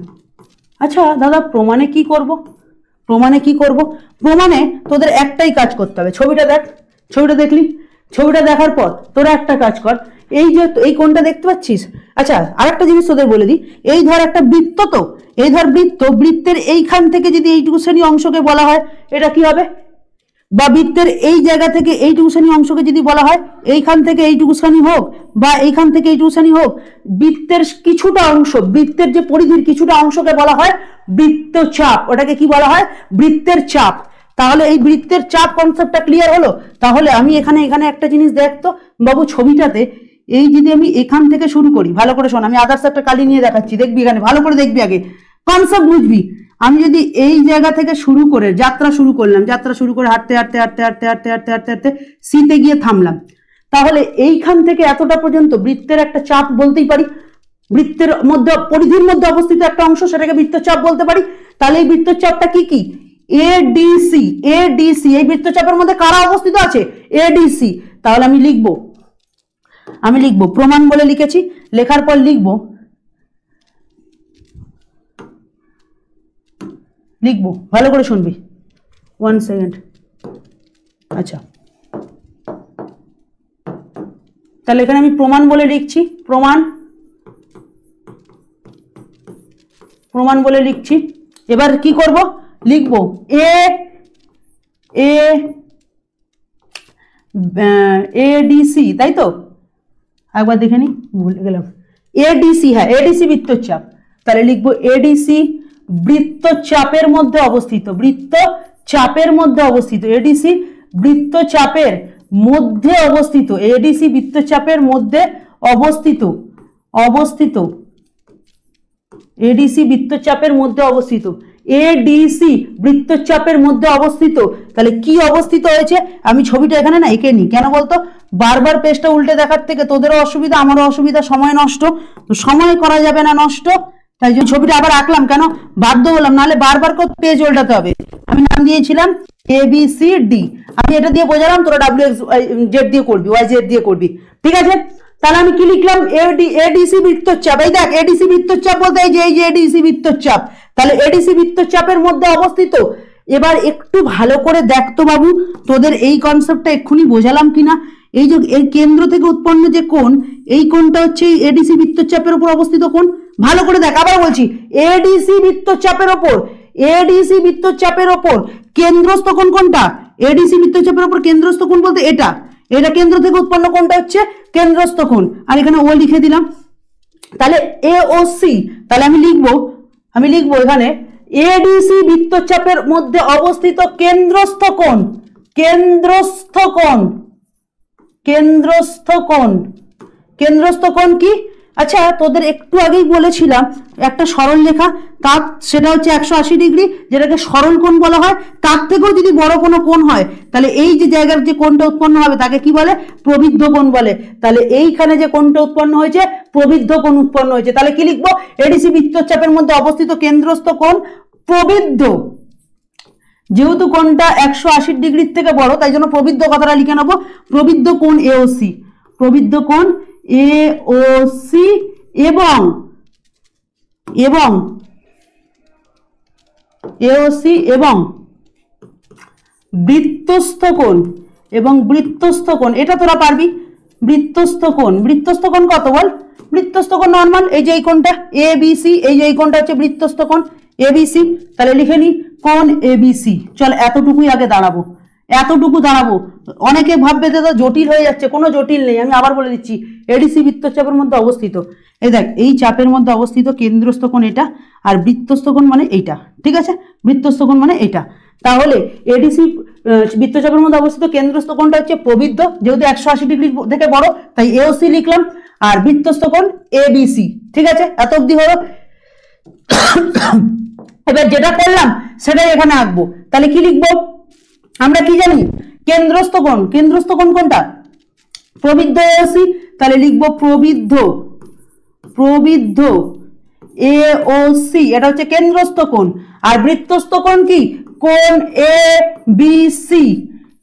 [SPEAKER 1] আচ্ছা দাদা, প্রমাণে কি করব? প্রমাণে তোদের একটাই কাজ করতে হবে। ছবিটা দেখ, ছবিটা দেখলি? ছবিটা দেখার পর তোরা একটা কাজ কর, এই যে এই কোণটা দেখতে পাচ্ছিস। আচ্ছা, আরেকটা জিনিস তোদের বলে দিই, এই ধর একটা বৃত্ত, তো এই ধর বৃত্ত, বৃত্তের এইখান থেকে যদি এইটুকু শ্রেণী অংশকে বলা হয়, এটা কি হবে? বা বৃত্তের এই জায়গা থেকে এইটুকু শ্রেণী অংশকে যদি বলা হয়, এইখান থেকে এইটুকু শ্রেণী হোক বা এইখান থেকে এইটুকু শ্রেণী হোক, বৃত্তের কিছুটা অংশ, বৃত্তের যে পরিধির কিছুটা অংশকে বলা হয় বৃত্তচাপ। ওটাকে কি বলা হয়? বৃত্তের চাপ। তাহলে এই বৃত্তের চাপ কনসেপ্টটা ক্লিয়ার হলো। তাহলে আমি এখানে একটা জিনিস দেখতো বাবু, ছবিটাতে এই যদি আমি এখান থেকে শুরু করি, ভালো করে শোন, আমি আদার্স একটা কালি নিয়ে দেখাচ্ছি, দেখবি, এখানে ভালো করে দেখবি, আগে কনসেপ্ট বুঝবি। আমি যদি এই জায়গা থেকে শুরু করে যাত্রা শুরু করলাম, যাত্রা শুরু করে হাঁটতে হাঁটতে হাঁটতে হাঁটতে হাঁটতে হাঁটতে হাঁটতে হাঁটতে সিতে গিয়ে থামলাম, তাহলে এইখান থেকে এতটা পর্যন্ত বৃত্তের একটা চাপ বলতেই পারি। বৃত্তের মধ্যে, পরিধির মধ্যে অবস্থিত একটা অংশ, সেটাকে বৃত্তচাপ বলতে পারি। তাহলে এই বৃত্তচাপটা কি কি? এডিসি। এডিসি, এই বৃত্তচাপের মধ্যে কারা অবস্থিত আছে? এডিসি। তাহলে আমি লিখবো প্রমাণ বলে লিখেছি। লেখার পর লিখবো ভালো করে শুনবি, 1 সেকেন্ড। আচ্ছা, তাহলে এখানে আমি প্রমাণ বলে লিখছি, প্রমাণ বলে লিখছি। এবার কি করব, লিখব এডিসি, তাই তো? একবার দেখে নি, ভুলে গেলাম। এডিসি, হ্যাঁ এডিসি বৃত্তচাপ। তাহলে লিখব এডিসি বৃত্তচাপের মধ্যে অবস্থিত, বৃত্তচাপের মধ্যে অবস্থিত, এডিসি বৃত্তচাপের মধ্যে অবস্থিত, এডিসি বৃত্তচাপের মধ্যে অবস্থিত, এডিসি বৃত্তচাপের মধ্যে অবস্থিত, এডিসি বৃত্তচাপের মধ্যে অবস্থিত। তাহলে কি অবস্থিত হয়েছে, আমি ছবিটা এখানে না এঁকে নি, কেন বলতো? বারবার পেজটা উল্টে দেখার থেকে তোদেরও অসুবিধা, আমারও অসুবিধা, সময় নষ্ট, তো সময় করা যাবে না নষ্ট, তাই জন্য ছবিটা আবার আঁকলাম, কেন বাধ্য হলাম, নাহলে বারবার করে পেজ উল্টাতে হবে। আমি নাম দিয়েছিলাম ABCD, আমি এটা দিয়ে বোঝালাম, তোরা WXZ দিয়ে করবি, YZ দিয়ে করবি, ঠিক আছে? তাহলে আমি কি লিখলাম, এডিসি বৃত্তচাপ। এই দেখ এডিসি বৃত্তচাপ বলতে এই যে এডিসি বৃত্তচাপ, তাহলে এডিসি বৃত্তচাপের মধ্যে অবস্থিত। এবার একটু ভালো করে দেখতো বাবু, তোদের এই কনসেপ্টটা এক্ষুনি বোঝালাম কিনা। এই যে এই কেন্দ্র থেকে উৎপন্ন যে কোণ, এই কোণটা হচ্ছে এডিসি বৃত্তচাপের উপর অবস্থিত কোণ। ভালো করে দেখ, আবার বলছি, এডিসি বৃত্তচাপের ওপর, এডিসি বৃত্তচাপের ওপর কেন্দ্রস্থ কোণ কোনটা? এডিসি বৃত্তচাপের ওপর কেন্দ্রস্থ কোণ বলতে এটা, এটা কেন্দ্র থেকে উৎপন্ন কোণটা হচ্ছে কেন্দ্রস্থ কোণ, আর এখানে ও লিখে দিলাম। তাহলে AOC, তাহলে আমি লিখবো এখানে এডিসি বৃত্তচাপের মধ্যে অবস্থিত কেন্দ্রস্থ কোণ, কেন্দ্রস্থ কোণ কি? আচ্ছা, তোদের একটু আগেই বলেছিলাম একটা সরল রেখা, তার সেটা হচ্ছে 180 ডিগ্রি, যেটাকে সরল কোণ বলা হয়। তার থেকেও যদি বড় কোনো কোণ হয়, তাহলে এই যে জায়গার যে কোণটা উৎপন্ন হবে তাকে কি বলে? প্রবৃদ্ধ কোণ বলে। তাহলে এইখানে যে কোণটা উৎপন্ন হয়েছে, প্রবৃদ্ধ কোণ উৎপন্ন হয়েছে। তাহলে কি লিখবো, এডিসি বৃত্তচাপের মধ্যে অবস্থিত কেন্দ্রস্থ কোণ প্রবৃদ্ধ। যেহেতু কোণটা 180 ডিগ্রির থেকে বড়, তাই জন্য প্রবৃদ্ধ কথাটা লিখে নেবো, প্রবৃদ্ধ কোণ AOC, প্রবৃদ্ধ কোণ AOC এবং AOC এবং বৃত্তস্থ কোণ, এটা তোরা পারবি। বৃত্তস্থ কোণ কত বল? বৃত্তস্থ কোণ নরমাল, এই যে এই কোণটা ABC, এই যে এই কোণটা হচ্ছে বৃত্তস্থ কোণ ABC। তাহলে লিখে নি কোণ ABC। চল এতটুকুই আগে দাঁড়াবো, অনেকে ভাববে দাদা জটিল হয়ে যাচ্ছে, কোনো জটিল নেই। আমি আবার বলে দিচ্ছি, এডিসি বৃত্তচাপের মধ্যে অবস্থিত, এই দেখ এই চাপের মধ্যে অবস্থিত কেন্দ্রস্থ কোণ এটা, আর বৃত্তস্থ কোণ মানে এইটা, ঠিক আছে? বৃত্তস্থ কোণ মানে এটা। তাহলে এডিসি বৃত্তচাপের মধ্যে অবস্থিত কেন্দ্রস্থ কোণটা হচ্ছে প্রবৃদ্ধ, যেহেতু 180 ডিগ্রি থেকে বড়, তাই AOC লিখলাম, আর বৃত্তস্থ কোণ ABC, ঠিক আছে? এত অব্দি হলো। এবার যেটা করলাম সেটাই এখানে আঁকবো। তাহলে কি লিখবো, আমরা কি জানি? কেন্দ্রস্থ কোণ কোনটা? প্রবৃদ্ধ AOC। তাহলে লিখবো প্রবৃদ্ধ AOC, এটা হচ্ছে কেন্দ্রস্থ কোণ। আর বৃত্তস্থ কোণ কি? কোণ ABC।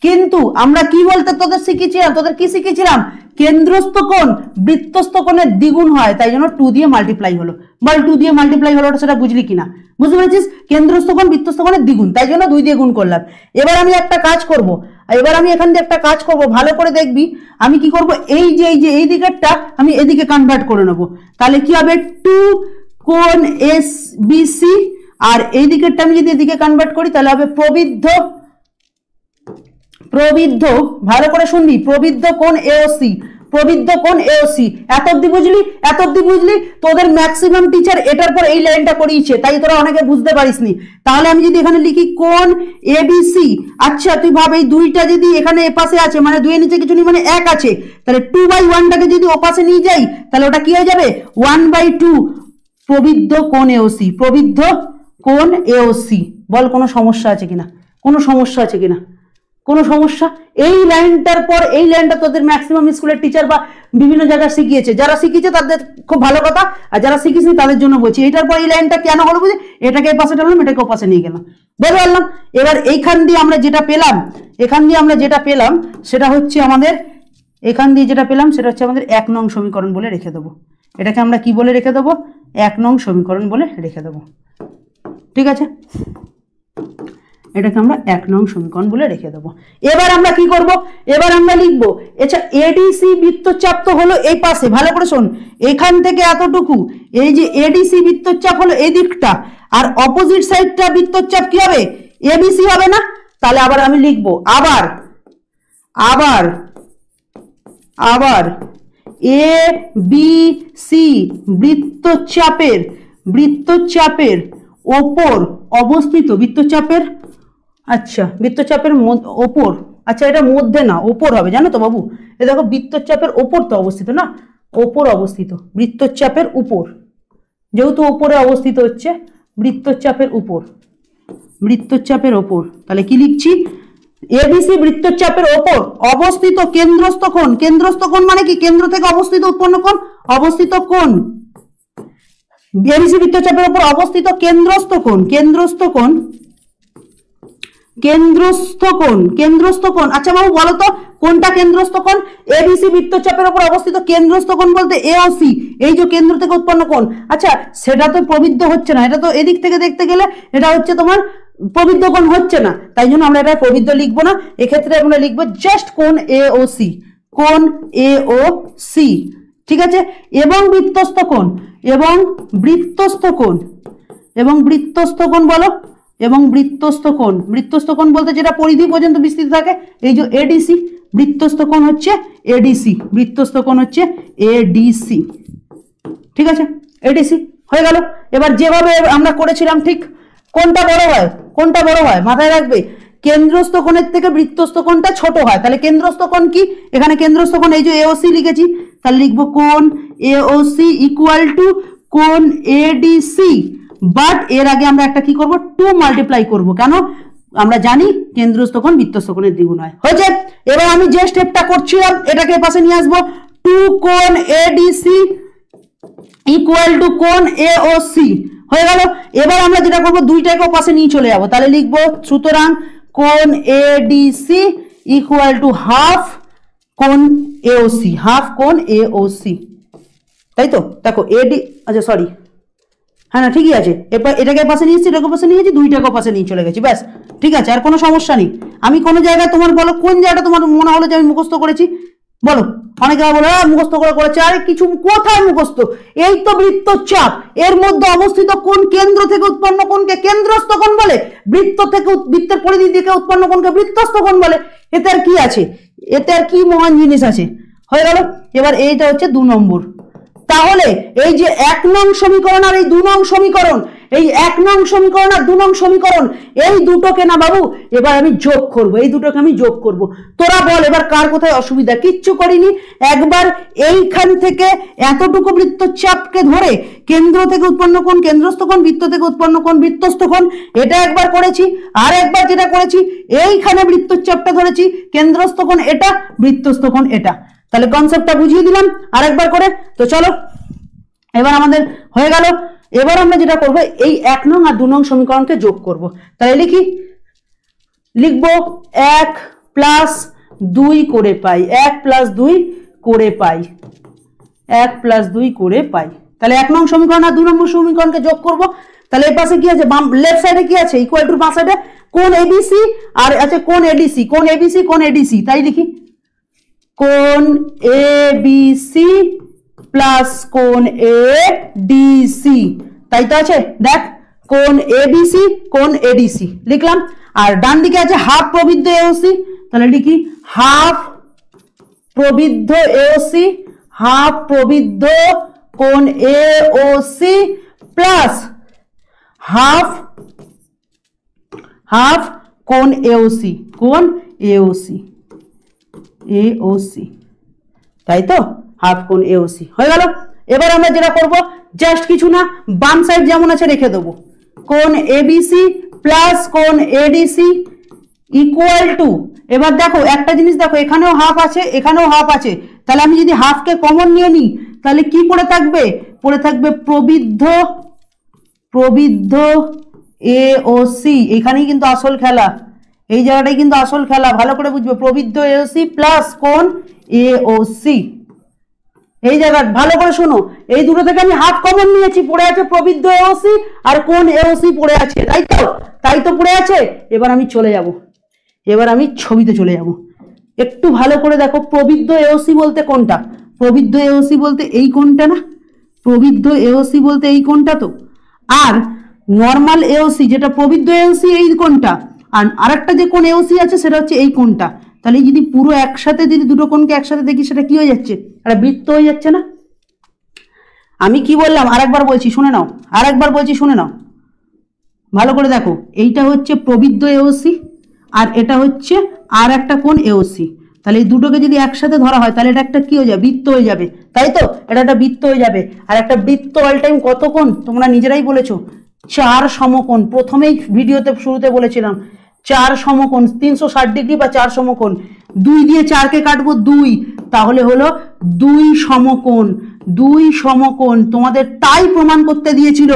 [SPEAKER 1] কিন্তু আমরা কি বলতে তোদের শিখেছিলাম, কেন্দ্রস্থ কোণ বৃত্তস্থ কোণের দ্বিগুণ হয়, তাই জন্য 2 দিয়ে মাল্টিপ্লাই হলো। বল 2 দিয়ে মাল্টিপ্লাই হলো, সেটা বুঝলি কিনা? বুঝতে পেরেছিস? কেন্দ্রস্থ কোণ বৃত্তস্থ কোণের দ্বিগুণ, তাই জন্য 2 দিয়ে গুণ করলাম। এবার আমি একটা কাজ করব, এখান দিয়ে একটা কাজ করব, ভালো করে দেখবি। আমি কি করব, এই যে এই দিকেরটা আমি এদিকে কনভার্ট করে নেব। তাহলে কি হবে, 2 কোণ SBC, আর এই দিকেরটা আমি যদি এদিকে কনভার্ট করি তাহলে হবে প্রবৃদ্ধ, ভালো করে শুনবি, প্রবৃদ্ধ কোণ AOC, এত অব্দি বুঝলি? তোদের ম্যাক্সিমাম টিচার এটার পর এই লাইনটা করিয়েছে, তাই তোরা অনেকে বুঝতে পারিসনি। তাহলে আমি যদি এখানে লিখি কোণ ABC, আচ্ছা তুই ভাব এই দুইটা যদি এখানে এ পাশে আছে, মানে 2 এর নিচে কিছু নেই, মানে 1 আছে, তাহলে 2/1টাকে যদি ও পাশে নিয়ে যাই তাহলে ওটা কি হয়ে যাবে, 1/2 প্রবৃদ্ধ কোণ AOC। বল কোনো সমস্যা আছে কিনা? কোনো সমস্যা? এই লাইনটার পর এই লাইনটা তোদের ম্যাক্সিমাম স্কুলের টিচার বা বিভিন্ন জায়গায় শিখিয়েছে, যারা শিখিয়েছে তাদের খুব ভালো কথা, আর যারা শিখিয়েছে তাদের জন্য বলছি। এটার পর এই লাইনটা কেন হলো বুঝে, এটাকে এই পাশে টানলাম, এটাকে ও পাশে নিয়ে গেলাম, বুঝতে পারলাম? এবার এইখান দিয়ে আমরা যেটা পেলাম, সেটা হচ্ছে আমাদের 1 নং সমীকরণ বলে রেখে দেবো। এটাকে আমরা কি বলে রেখে দেবো? 1 নং সমীকরণ বলে রেখে দেবো, ঠিক আছে? এটাকে আমরা 1 নং সমীকরণ বলে রেখে দেবো। এবার আমরা কি করব, এবার আমরা লিখবো আচ্ছা এডিসি বৃত্তচাপ তো হলো এই পাশে, ভালো করে শোন, এখান থেকে এতটুকু এই যে এডিসি বৃত্তচাপ হলো এই দিকটা, আর অপোজিট সাইডটা বৃত্তচাপ কি হবে, এবিসি হবে না? তাহলে আবার আমি লিখবো আবার আবার আবার এ বি সি বৃত্তচাপের ওপর অবস্থিত বৃত্তচাপের, আচ্ছা বৃত্তচাপের ওপর, আচ্ছা এটা মধ্যে না ওপর হবে, জানো তো বাবু, এ দেখো বৃত্তচাপের ওপর তো অবস্থিত না, ওপর অবস্থিত, বৃত্তচাপের উপর, যেহেতু ওপরে অবস্থিত হচ্ছে বৃত্তচাপের ওপর, তাহলে কি লিখছি, এবিসি বৃত্তচাপের ওপর অবস্থিত কেন্দ্রস্থ কোণ মানে কি, কেন্দ্র থেকে অবস্থিত উৎপন্ন কোণ, অবস্থিত কোণ, এবিসি বৃত্তচাপের উপর অবস্থিত কেন্দ্রস্থ কোণ। আচ্ছা বাবু বলো তো কোনটা কেন্দ্রস্থ কোণ? এবিসি বৃত্তচাপের উপর অবস্থিত কেন্দ্রস্থ কোণ বলতে এ ও সি, এই যে কেন্দ্র থেকে উৎপন্ন কোণ। আচ্ছা সেটা তো প্রবৃদ্ধ হচ্ছে না, এটা তো এদিক থেকে দেখতে গেলে এটা হচ্ছে তোমার প্রবৃদ্ধ কোণ হচ্ছে না, তাই জন্য আমরা এটা প্রবৃদ্ধ লিখবো না, এক্ষেত্রে আমরা লিখবো জাস্ট কোণ এ ও সি, ঠিক আছে। এবং বৃত্তস্থ কোণ বলো, এবং বৃত্তস্থ কোণ বলতে যেটা পরিধি পর্যন্ত বিস্তৃত থাকে, এই যে এডিসি, বৃত্তস্থ কোণ হচ্ছে এডিসি, ঠিক আছে, এডিসি হয়ে গেল। এবার যেভাবে আমরা করেছিলাম ঠিক কোনটা বড় হয় মাথায় রাখবে, কেন্দ্রস্থ কোণের থেকে বৃত্তস্থ কোণটা ছোট হয়, তাহলে কেন্দ্রস্থ কোণ কি, এখানে কেন্দ্রস্থ কোণ এই যে এওসি লিখেছি, তাহলে লিখবো কোণ এওসি ইকুয়াল টু কোণ এডিসি, বাট এর আগে আমরা একটা কি করব, 2 মাল্টিপ্লাই করব, কেন আমরা জানি কেন্দ্রস্থ কোণ বৃত্তস্থ কোণের দ্বিগুণ হয়, হয়েছে। এবার আমি যে স্টেপটা করছিলাম এটাকে পাশে নিয়ে আসবো, 2 কোণ এডিসি ইকুয়াল টু কোণ এওসি হয়ে গেল। এবার আমরা যেটা করবো দুইটাকে পাশে নিয়ে চলে যাবো, তাহলে লিখবো সুতরাং কোণ এডিসি ইকুয়াল টু হাফ কোণ এওসি, তাই তো, দেখো এডি, আচ্ছা সরি, হ্যাঁ না ঠিকই আছে, এবার এটাকে পাশে নিয়েছি, এটাকে পাশে নিয়েছি, দুইটাকে পাশে নিয়ে চলে গেছি, ব্যাস ঠিক আছে, আর কোনো সমস্যা নেই। আমি কোনো জায়গায় তোমার বলো কোন জায়গাটা তোমার মনে হলো যে আমি মুখস্থ করেছি, বলো, অনেকে বলে মুখস্থ করেছে, আরে কিছু কোথায় মুখস্থ, এই তো বৃত্তচাপ, এর মধ্যে অবস্থিত কোন কেন্দ্র থেকে উৎপন্ন কোণকে কেন্দ্রস্থ কোণ বলে, বৃত্তের পরিধি থেকে উৎপন্ন কোণকে বৃত্তস্থ কোণ বলে, এতে আর কি আছে, এতে আর কি মহান জিনিস আছে, হয়ে গেল। এবার এইটা হচ্ছে 2 নম্বর, তাহলে এই যে 1 নং সমীকরণ আর এই 2 নং সমীকরণ, এই 1 নং সমীকরণ আর 2 নং সমীকরণ, এই দুটোকে না বাবু এবার আমি যোগ করব, এই দুটোকে আমি যোগ করব। তোরা বল এবার কার কোথায় অসুবিধা? কিচ্ছু করিনি, একবার এইখান থেকে এতটুকু বৃত্তচাপকে ধরে কেন্দ্র থেকে উৎপন্ন কোণ কেন্দ্রস্থ কোণ, বৃত্ত থেকে উৎপন্ন কোণ বৃত্তস্থ কোণ, এটা একবার করেছি, আর একবার যেটা করেছি এইখানে বৃত্তচাপটা ধরেছি কেন্দ্রস্থ কোণ এটা, বৃত্তস্থ কোণ এটা, তাহলে কনসেপ্টটা বুঝিয়ে দিলাম আরেকবার করে। তো চলো এবার আমাদের হয়ে গেল, এবার আমরা যেটা করবো এই 1 নং আর 2 নং সমীকরণকে যোগ করব, তাহলে লিখবো 1 + 2 করে পাই, 1 + 2 করে পাই, 1 + 2 করে পাই, তাহলে 1 নং সমীকরণ আর 2 নম্বর সমীকরণকে যোগ করব। তাহলে এই পাশে কি আছে, বাম লেফট সাইডে কি আছে, ইকুয়াল টু বাম সাইডে কোণ এবিসি, আর আছে কোণ এডিসি, কোণ এডিসি, তাই লিখি কোণ এবিসি প্লাস কোণ এডিসি, তাই তো আছে, দেখ কোণ এবিসি কোণ এডিসি লিখলাম, আর ডান দিকে আছে হাফ প্রবৃদ্ধ এওসি, তাহলে লিখি হাফ প্রবৃদ্ধ এওসি, হাফ প্রবৃদ্ধ কোণ এওসি প্লাস হাফ কোণ এওসি, তাই তো, হাফ কোণ এওসি হয়ে গেল। এবার আমরা যেটা করব জাস্ট কিছু না, বাম সাইড যেমন আছে রেখে দেবো, কোণ এবিসি প্লাস কোণ এডিসি ইকুয়াল টু, এবার দেখো একটা জিনিস দেখো, এখানেও হাফ আছে এখানেও হাফ আছে, তাহলে আমি যদি হাফকে কমন নিয়ে নিই তাহলে কি পড়ে থাকবে প্রবৃদ্ধ এওসি, এখানেই কিন্তু আসল খেলা, এই জায়গাটাই কিন্তু আসল খেলা, ভালো করে বুঝবে, প্রবৃদ্ধ এওসি প্লাস কোণ এওসি, এই জায়গা ভালো করে শোনো, এই দুটো থেকে আমি হাফ কমন নিয়েছি, পড়ে আছে প্রবৃদ্ধ এওসি আর কোণ এওসি পড়ে আছে, তাই তো, তাই তো পড়ে আছে। এবার আমি চলে যাব, এবার আমি ছবিতে চলে যাব। একটু ভালো করে দেখো, প্রবৃদ্ধ এওসি বলতে কোনটা? প্রবৃদ্ধ এওসি বলতে এই কোনটা না? প্রবৃদ্ধ এওসি বলতে এই কোনটা তো। আর নর্মাল এওসি যেটা প্রবৃদ্ধ এওসি এই কোনটা, আর আরেকটা যে কোন এওসি আছে সেটা হচ্ছে এই কোনটা। তাহলে যদি পুরো একসাথে যদি দুটো কোণকে একসাথে দেখি সেটা কি হয়ে যাচ্ছে? একটা বৃত্ত হয়ে যাচ্ছে না? আমি কি বললাম আরেকবার বলছি শুনে নাও, আরেকবার বলছি শুনে নাও ভালো করে দেখো। এইটা হচ্ছে প্রবৃদ্ধ এওসি আর এটা হচ্ছে আর একটা কোণ এওসি। তাহলে এই দুটোকে যদি একসাথে ধরা হয় তাহলে এটা একটা কি হয়ে যাবে? বৃত্ত হয়ে যাবে, তাই তো? এটা একটা বৃত্ত হয়ে যাবে। আর একটা বৃত্ত অল টাইম কত কোণ তোমরা নিজেরাই বলেছো, 4 সমকোণ। প্রথমেই ভিডিওতে শুরুতে বলেছিলাম 4 সমকোণ, 360 ডিগ্রি বা 4 সমকোণ। 2 দিয়ে 4কে কাটবো 2, তাহলে হলো 2 সমকোণ। 2 সমকোণ তোমাদের তাই প্রমাণ করতে দিয়েছিল,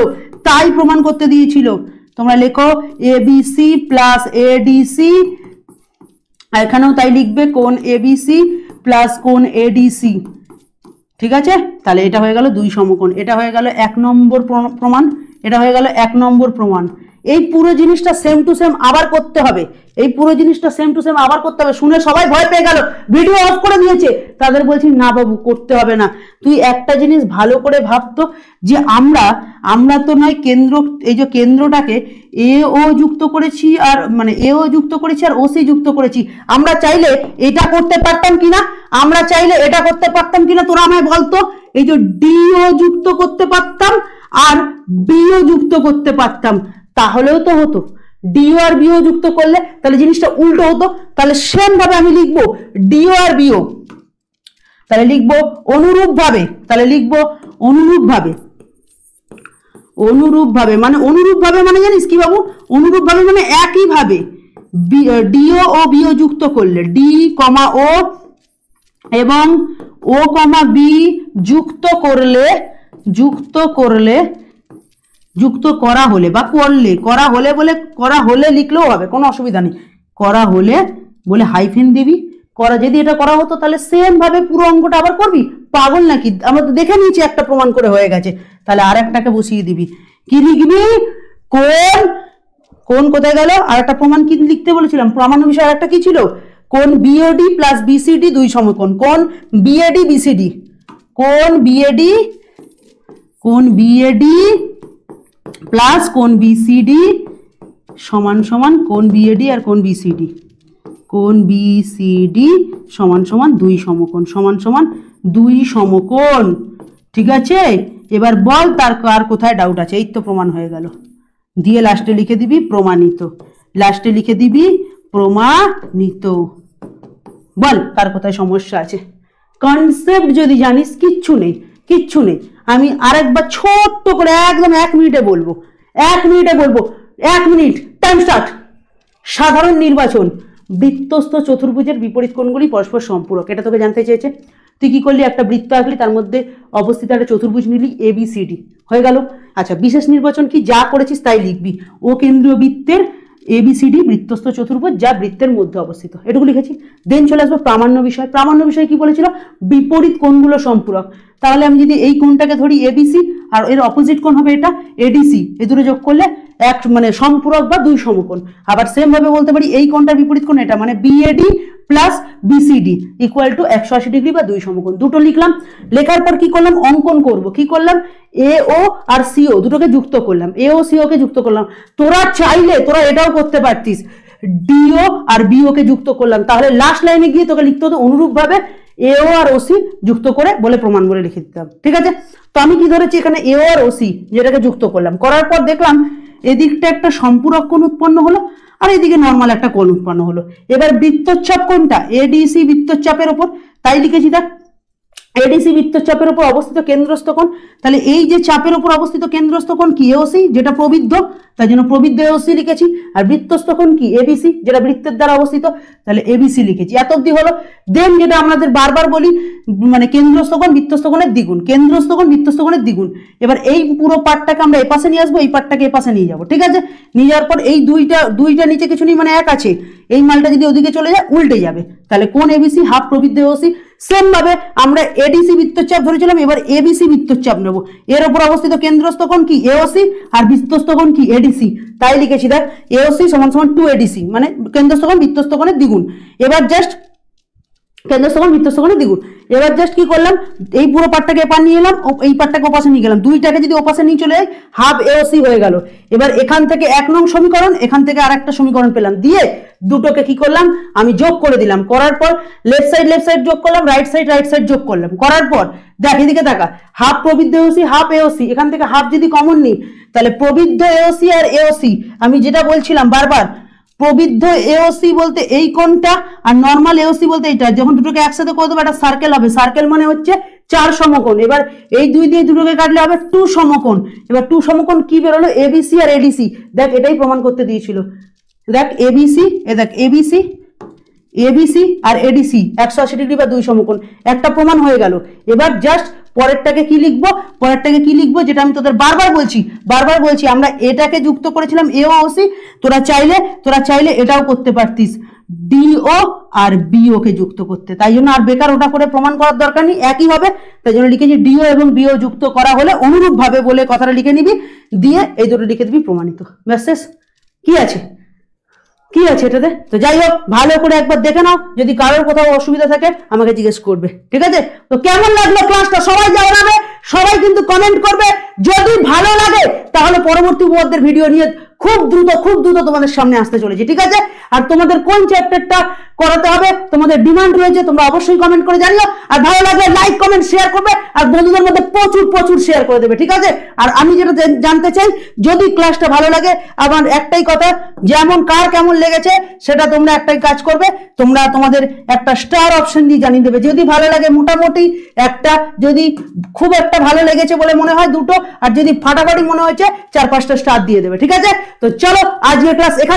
[SPEAKER 1] তাই প্রমাণ করতে দিয়েছিল। তোমরা লেখো এবিসি প্লাস এডিসি, এখানেও তাই লিখবে কোণ এবিসি প্লাস কোণ এডিসি। ঠিক আছে, তাহলে এটা হয়ে গেল 2 সমকোণ, এটা হয়ে গেল 1 নম্বর প্রমাণ, এটা হয়ে গেল 1 নম্বর প্রমাণ। এই পুরো জিনিসটা সেম টু সেম আবার করতে হবে, এই পুরো জিনিসটা সেম টু সেম আবার করতে হবে। শুনে সবাই ভয় পেয়ে গেল, ভিডিও অফ করে দিয়েছে। তাদের বলছি না বাবু করতে হবে না। তুই একটা জিনিস ভালো করে ভাবতো যে আমরা তো নয় কেন্দ্র, এই যে কেন্দ্রটাকে এ ও যুক্ত করেছি আর মানে এ ও যুক্ত করেছি আর ওসি যুক্ত করেছি। আমরা চাইলে এটা করতে পারতাম কিনা, আমরা চাইলে এটা করতে পারতাম কিনা তোরা আমায় বলতো। এই যে ডিও যুক্ত করতে পারতাম আর বিও যুক্ত করতে পারতাম, তাহলেও তো হতো। ডিও আর বিও যুক্ত করলে তাহলে জিনিসটা উল্টো হতো। তাহলে সেম ভাবে আমি লিখবো ডিও আর বিও, তাহলে লিখবো অনুরূপ ভাবে, তাহলে লিখবো অনুরূপ ভাবে। অনুরূপ ভাবে মানে, অনুরূপ ভাবে মানে জানিস কি বাবু? অনুরূপ ভাবে মানে একই ভাবে ডিও ও বিও যুক্ত করলে, ডি কমা ও এবং ও কমা বি যুক্ত করলে, যুক্ত করা হলে বা করলে, করা হলে বলে করা হলে লিখলেও হবে, কোনো অসুবিধা নেই। করা হলে বলে হাইফেন দিবি। করা যদি এটা করা হতো তাহলে সেম ভাবে পুরো অঙ্কটা আবার করবি, পাগল নাকি? আমরা তো দেখে নিয়েছি একটা প্রমাণ করে হয়ে গেছে। তাহলে আর একটাকে বসিয়ে দিবি, কি লিখবি? কোণ, কোণ কোথায় গেল? আর একটা প্রমাণ কি লিখতে বলেছিলাম, প্রামাণ্য বিষয় আর একটা কি ছিল? কোণ বিএডি প্লাস বিসিডি 2 সমকোণ। কোণ বিএডি বিসিডি, কোণ বিএডি, কোণ বিএডি প্লাস কোণ বিসিডি সমান সমান কোণ বিএডি আর কোণ বিসিডি, কোণ বিসিডি সমান সমান 2 সমকোণ, সমান সমান 2 সমকোণ। ঠিক আছে, এবার বল তার আর কোথায় ডাউট আছে? এই তো প্রমাণ হয়ে গেল। দিয়ে লাস্টে লিখে দিবি প্রমাণিত, লাস্টে লিখে দিবি প্রমাণিত। বল কার কোথায় সমস্যা আছে? কনসেপ্ট যদি জানিস কিচ্ছু নেই, কিচ্ছু নেই। আমি আরেকবার ছোট্ট করে একদম 1 মিনিটে বলবো, 1 মিনিটে বলবো, 1 মিনিট টাইম স্টার্ট। সাধারণ নির্বাচন, বৃত্তস্থ চতুর্ভুজের বিপরীত কোণগুলি পরস্পর সম্পূরক, এটা তোকে জানতে চেয়েছে। তুই কি করলি? একটা বৃত্ত আঁকলি, তার মধ্যে অবস্থিত একটা চতুর্ভুজ নিলি এবিসিডি, হয়ে গেল। আচ্ছা, বিশেষ নির্বাচন কি? যা করেছিস তাই লিখবি। ও কেন্দ্রীয় বৃত্তের এবিসিডি বৃত্তস্থ চতুর্ভুজ যা বৃত্তের মধ্যে অবস্থিত, এটুকু লিখেছি। দেন চলে আসবো প্রামাণ্য বিষয়। প্রামাণ্য বিষয় কি বলেছিল? বিপরীত কোণগুলো সম্পূরক। তাহলে আমি যদি এই কোণটাকে ধরি এবিসি আর এর অপোজিট কোণ হবে এটা এডিসি, এই দুটো যোগ করলে এক মানে সম্পূরক বা 2 সমকোণ। আবার সেম ভাবে বলতে পারি এই কোণটার বিপরীত কোণ এটা, মানে BAD plus BCD equal to 180 degree বা 2 সমকোণ। দুটো লিখলাম। লেখার পর কি করলাম? অঙ্কন করব। কি করলাম? এ ও আর সিও দুটোকে যুক্ত করলাম, এ ও সিও কে যুক্ত করলাম। তোরা চাইলে তোরা এটাও করতে পারতিস, ডিও আর বিও কে যুক্ত করলাম। তাহলে লাস্ট লাইনে গিয়ে তোকে লিখতে হতো অনুরূপ ভাবে এও আর ওসি যুক্ত করে বলে প্রমাণ বলে লিখে দিতাম। ঠিক আছে, তো আমি কি ধরেছি এখানে এও আর ওসি যেটাকে যুক্ত করলাম, করার পর দেখলাম এদিকটা একটা সম্পূরক কোণ উৎপন্ন হলো আর এদিকে নর্মাল একটা কোণ উৎপন্ন হলো। এবার বৃত্তচাপ কোনটা? এডিসি বৃত্তচাপের উপর, তাই লিখেছি দেখ এডিসি বৃত্তচাপের উপর অবস্থিত কেন্দ্রস্থ কোণ। তাহলে এই যে চাপের উপর অবস্থিত কেন্দ্রস্থ কোণ কি? এওসি, যেটা প্রবৃদ্ধ, তাই জন্য প্রবৃদ্ধ এওসি লিখেছি। আর বৃত্তস্থ কোণ কি? এবিসি, যেটা বৃত্তের দ্বারা অবস্থিত, তাহলে এবিসি লিখেছি। এত অবধি হলো। দেন যেটা আমাদের বারবার বলি, মানে কেন্দ্রস্থ কোণ বৃত্তস্থ কোণের দ্বিগুণ, কেন্দ্রস্থ কোণ বৃত্তস্থ কোণের দ্বিগুণ। এবার এই পুরো পার্টটাকে আমরা এপাশে নিয়ে আসবো, এই পার্টটাকে এপাশে নিয়ে যাবো। ঠিক আছে, নিয়ে যাওয়ার পর এই দুইটা নিচে কিছু নেই, মানে 1 আছে। এই মালটা যদি ওদিকে চলে যায় উল্টে যাবে। তাহলে কোণ এবিসি হাফ প্রবৃদ্ধ এওসি, সেম ভাবে আমরা এডিসি বৃত্তচাপ ধরেছিলাম, এবার এবিসি বৃত্তচাপ নেব। এর উপর অবস্থিত কেন্দ্রস্থ কোণ কি এওসি আর বৃত্তস্থ কোণ কি এডিসি, তাই লিখেছি দেখ এওসি সমান সমান 2 এডিসি, মানে কেন্দ্রস্থ কোণ বৃত্তস্থ কোণের দ্বিগুণ। এবার জাস্ট কেন্দ্রস্থ কোণ বৃত্তস্থ কোণের দ্বিগুণ। এবার জাস্ট কি করলাম, এই পুরো পার্টটাকে এপার নিয়ে এলাম, এই পার্টটাকে ওপাশে নিয়ে গেলাম, দুইটাকে যদি ওপাশে নিয়ে চলে যাই হাফ এওসি হয়ে গেল। এবার এখান থেকে 1 নং সমীকরণ, এখান থেকে আরেকটা সমীকরণ পেলাম, দিয়ে দুটোকে কি করলাম আমি যোগ করে দিলাম। করার পর লেফট সাইড যোগ করলাম, রাইট সাইড যোগ করলাম। করার পর দেখ এদিকে তাকা, হাফ প্রবৃদ্ধ এওসি হাফ এওসি, এখান থেকে হাফ যদি কমন নিই তাহলে প্রবৃদ্ধ এওসি আর এওসি, আমি যেটা বলছিলাম বারবার, প্রবৃদ্ধ এওসি বলতে এই কোণটা আর নরমাল এওসি বলতে এইটা, যখন দুটোকে একসাথে করে দেবো একটা সার্কেল হবে, সার্কেল মানে হচ্ছে 4 সমকোণ। এবার এই দুই দিয়ে দুটোকে কাটলে হবে 2 সমকোণ। এবার 2 সমকোণ কি বেরোলো, এবিসি আর এডিসি। দেখ এটাই প্রমাণ করতে দিয়েছিল, দেখ এবিসি, দেখ এবিসি আর এডিসি 180 ডিগ্রি বা 2 সমকোণ, একটা প্রমাণ হয়ে গেল। এবার জাস্ট পরেরটাকে কি লিখবো, যেটা আমি তোদের বারবার বলছি আমরা এটাকে যুক্ত করেছিলাম এওসি, তোরা চাইলে এটাও করতে পারতিস, ডিও আর বিও কে যুক্ত করতে, তাই জন্য আর বেকার ওটা করে প্রমাণ করার দরকার নেই, একই হবে, তাই জন্য লিখেছি ডিও এবং বিও যুক্ত করা হলে অনুরূপ ভাবে বলে কথাটা লিখে নিবি, দিয়ে এই দুটো লিখে দিবি প্রমাণিত, ব্যাস শেষ। কি আছে এটাতে? তো যাই হোক ভালো করে একবার দেখে নাও, যদি কারোর কোথাও অসুবিধা থাকে আমাকে জিজ্ঞেস করবে, ঠিক আছে? তো কেমন লাগলো ক্লাসটা সবাই জানাবে, সবাই কিন্তু কমেন্ট করবে। যদি ভালো লাগে তাহলে পরবর্তী উপপাদ্যের ভিডিও নিয়ে খুব দ্রুত তোমাদের সামনে আসতে চলেছি, ঠিক আছে? আর তোমাদের কোন চ্যাপ্টারটা করাতে হবে তোমাদের ডিমান্ড রয়েছে, তোমরা অবশ্যই কমেন্ট করে জানিও। আর ভালো লাগলে লাইক কমেন্ট শেয়ার করবে, আর বন্ধুদের মধ্যে প্রচুর শেয়ার করে দেবে, ঠিক আছে? আর আমি যেটা জানতে চাই, যদি ক্লাসটা ভালো লাগে, আমার একটাই কথা, যেমন কার কেমন লেগেছে সেটা তোমরা একটাই কাজ করবে, তোমরা তোমাদের একটা স্টার অপশন দিয়ে জানিয়ে দেবে। যদি ভালো লাগে মোটামুটি একটা, যদি খুব একটা ভালো লেগেছে বলে মনে হয় 2টো, আর যদি ফাটাফাটি মনে হয়েছে 4-5টা স্টার দিয়ে দেবে, ঠিক আছে? তো চলো আজকের ক্লাস এখানে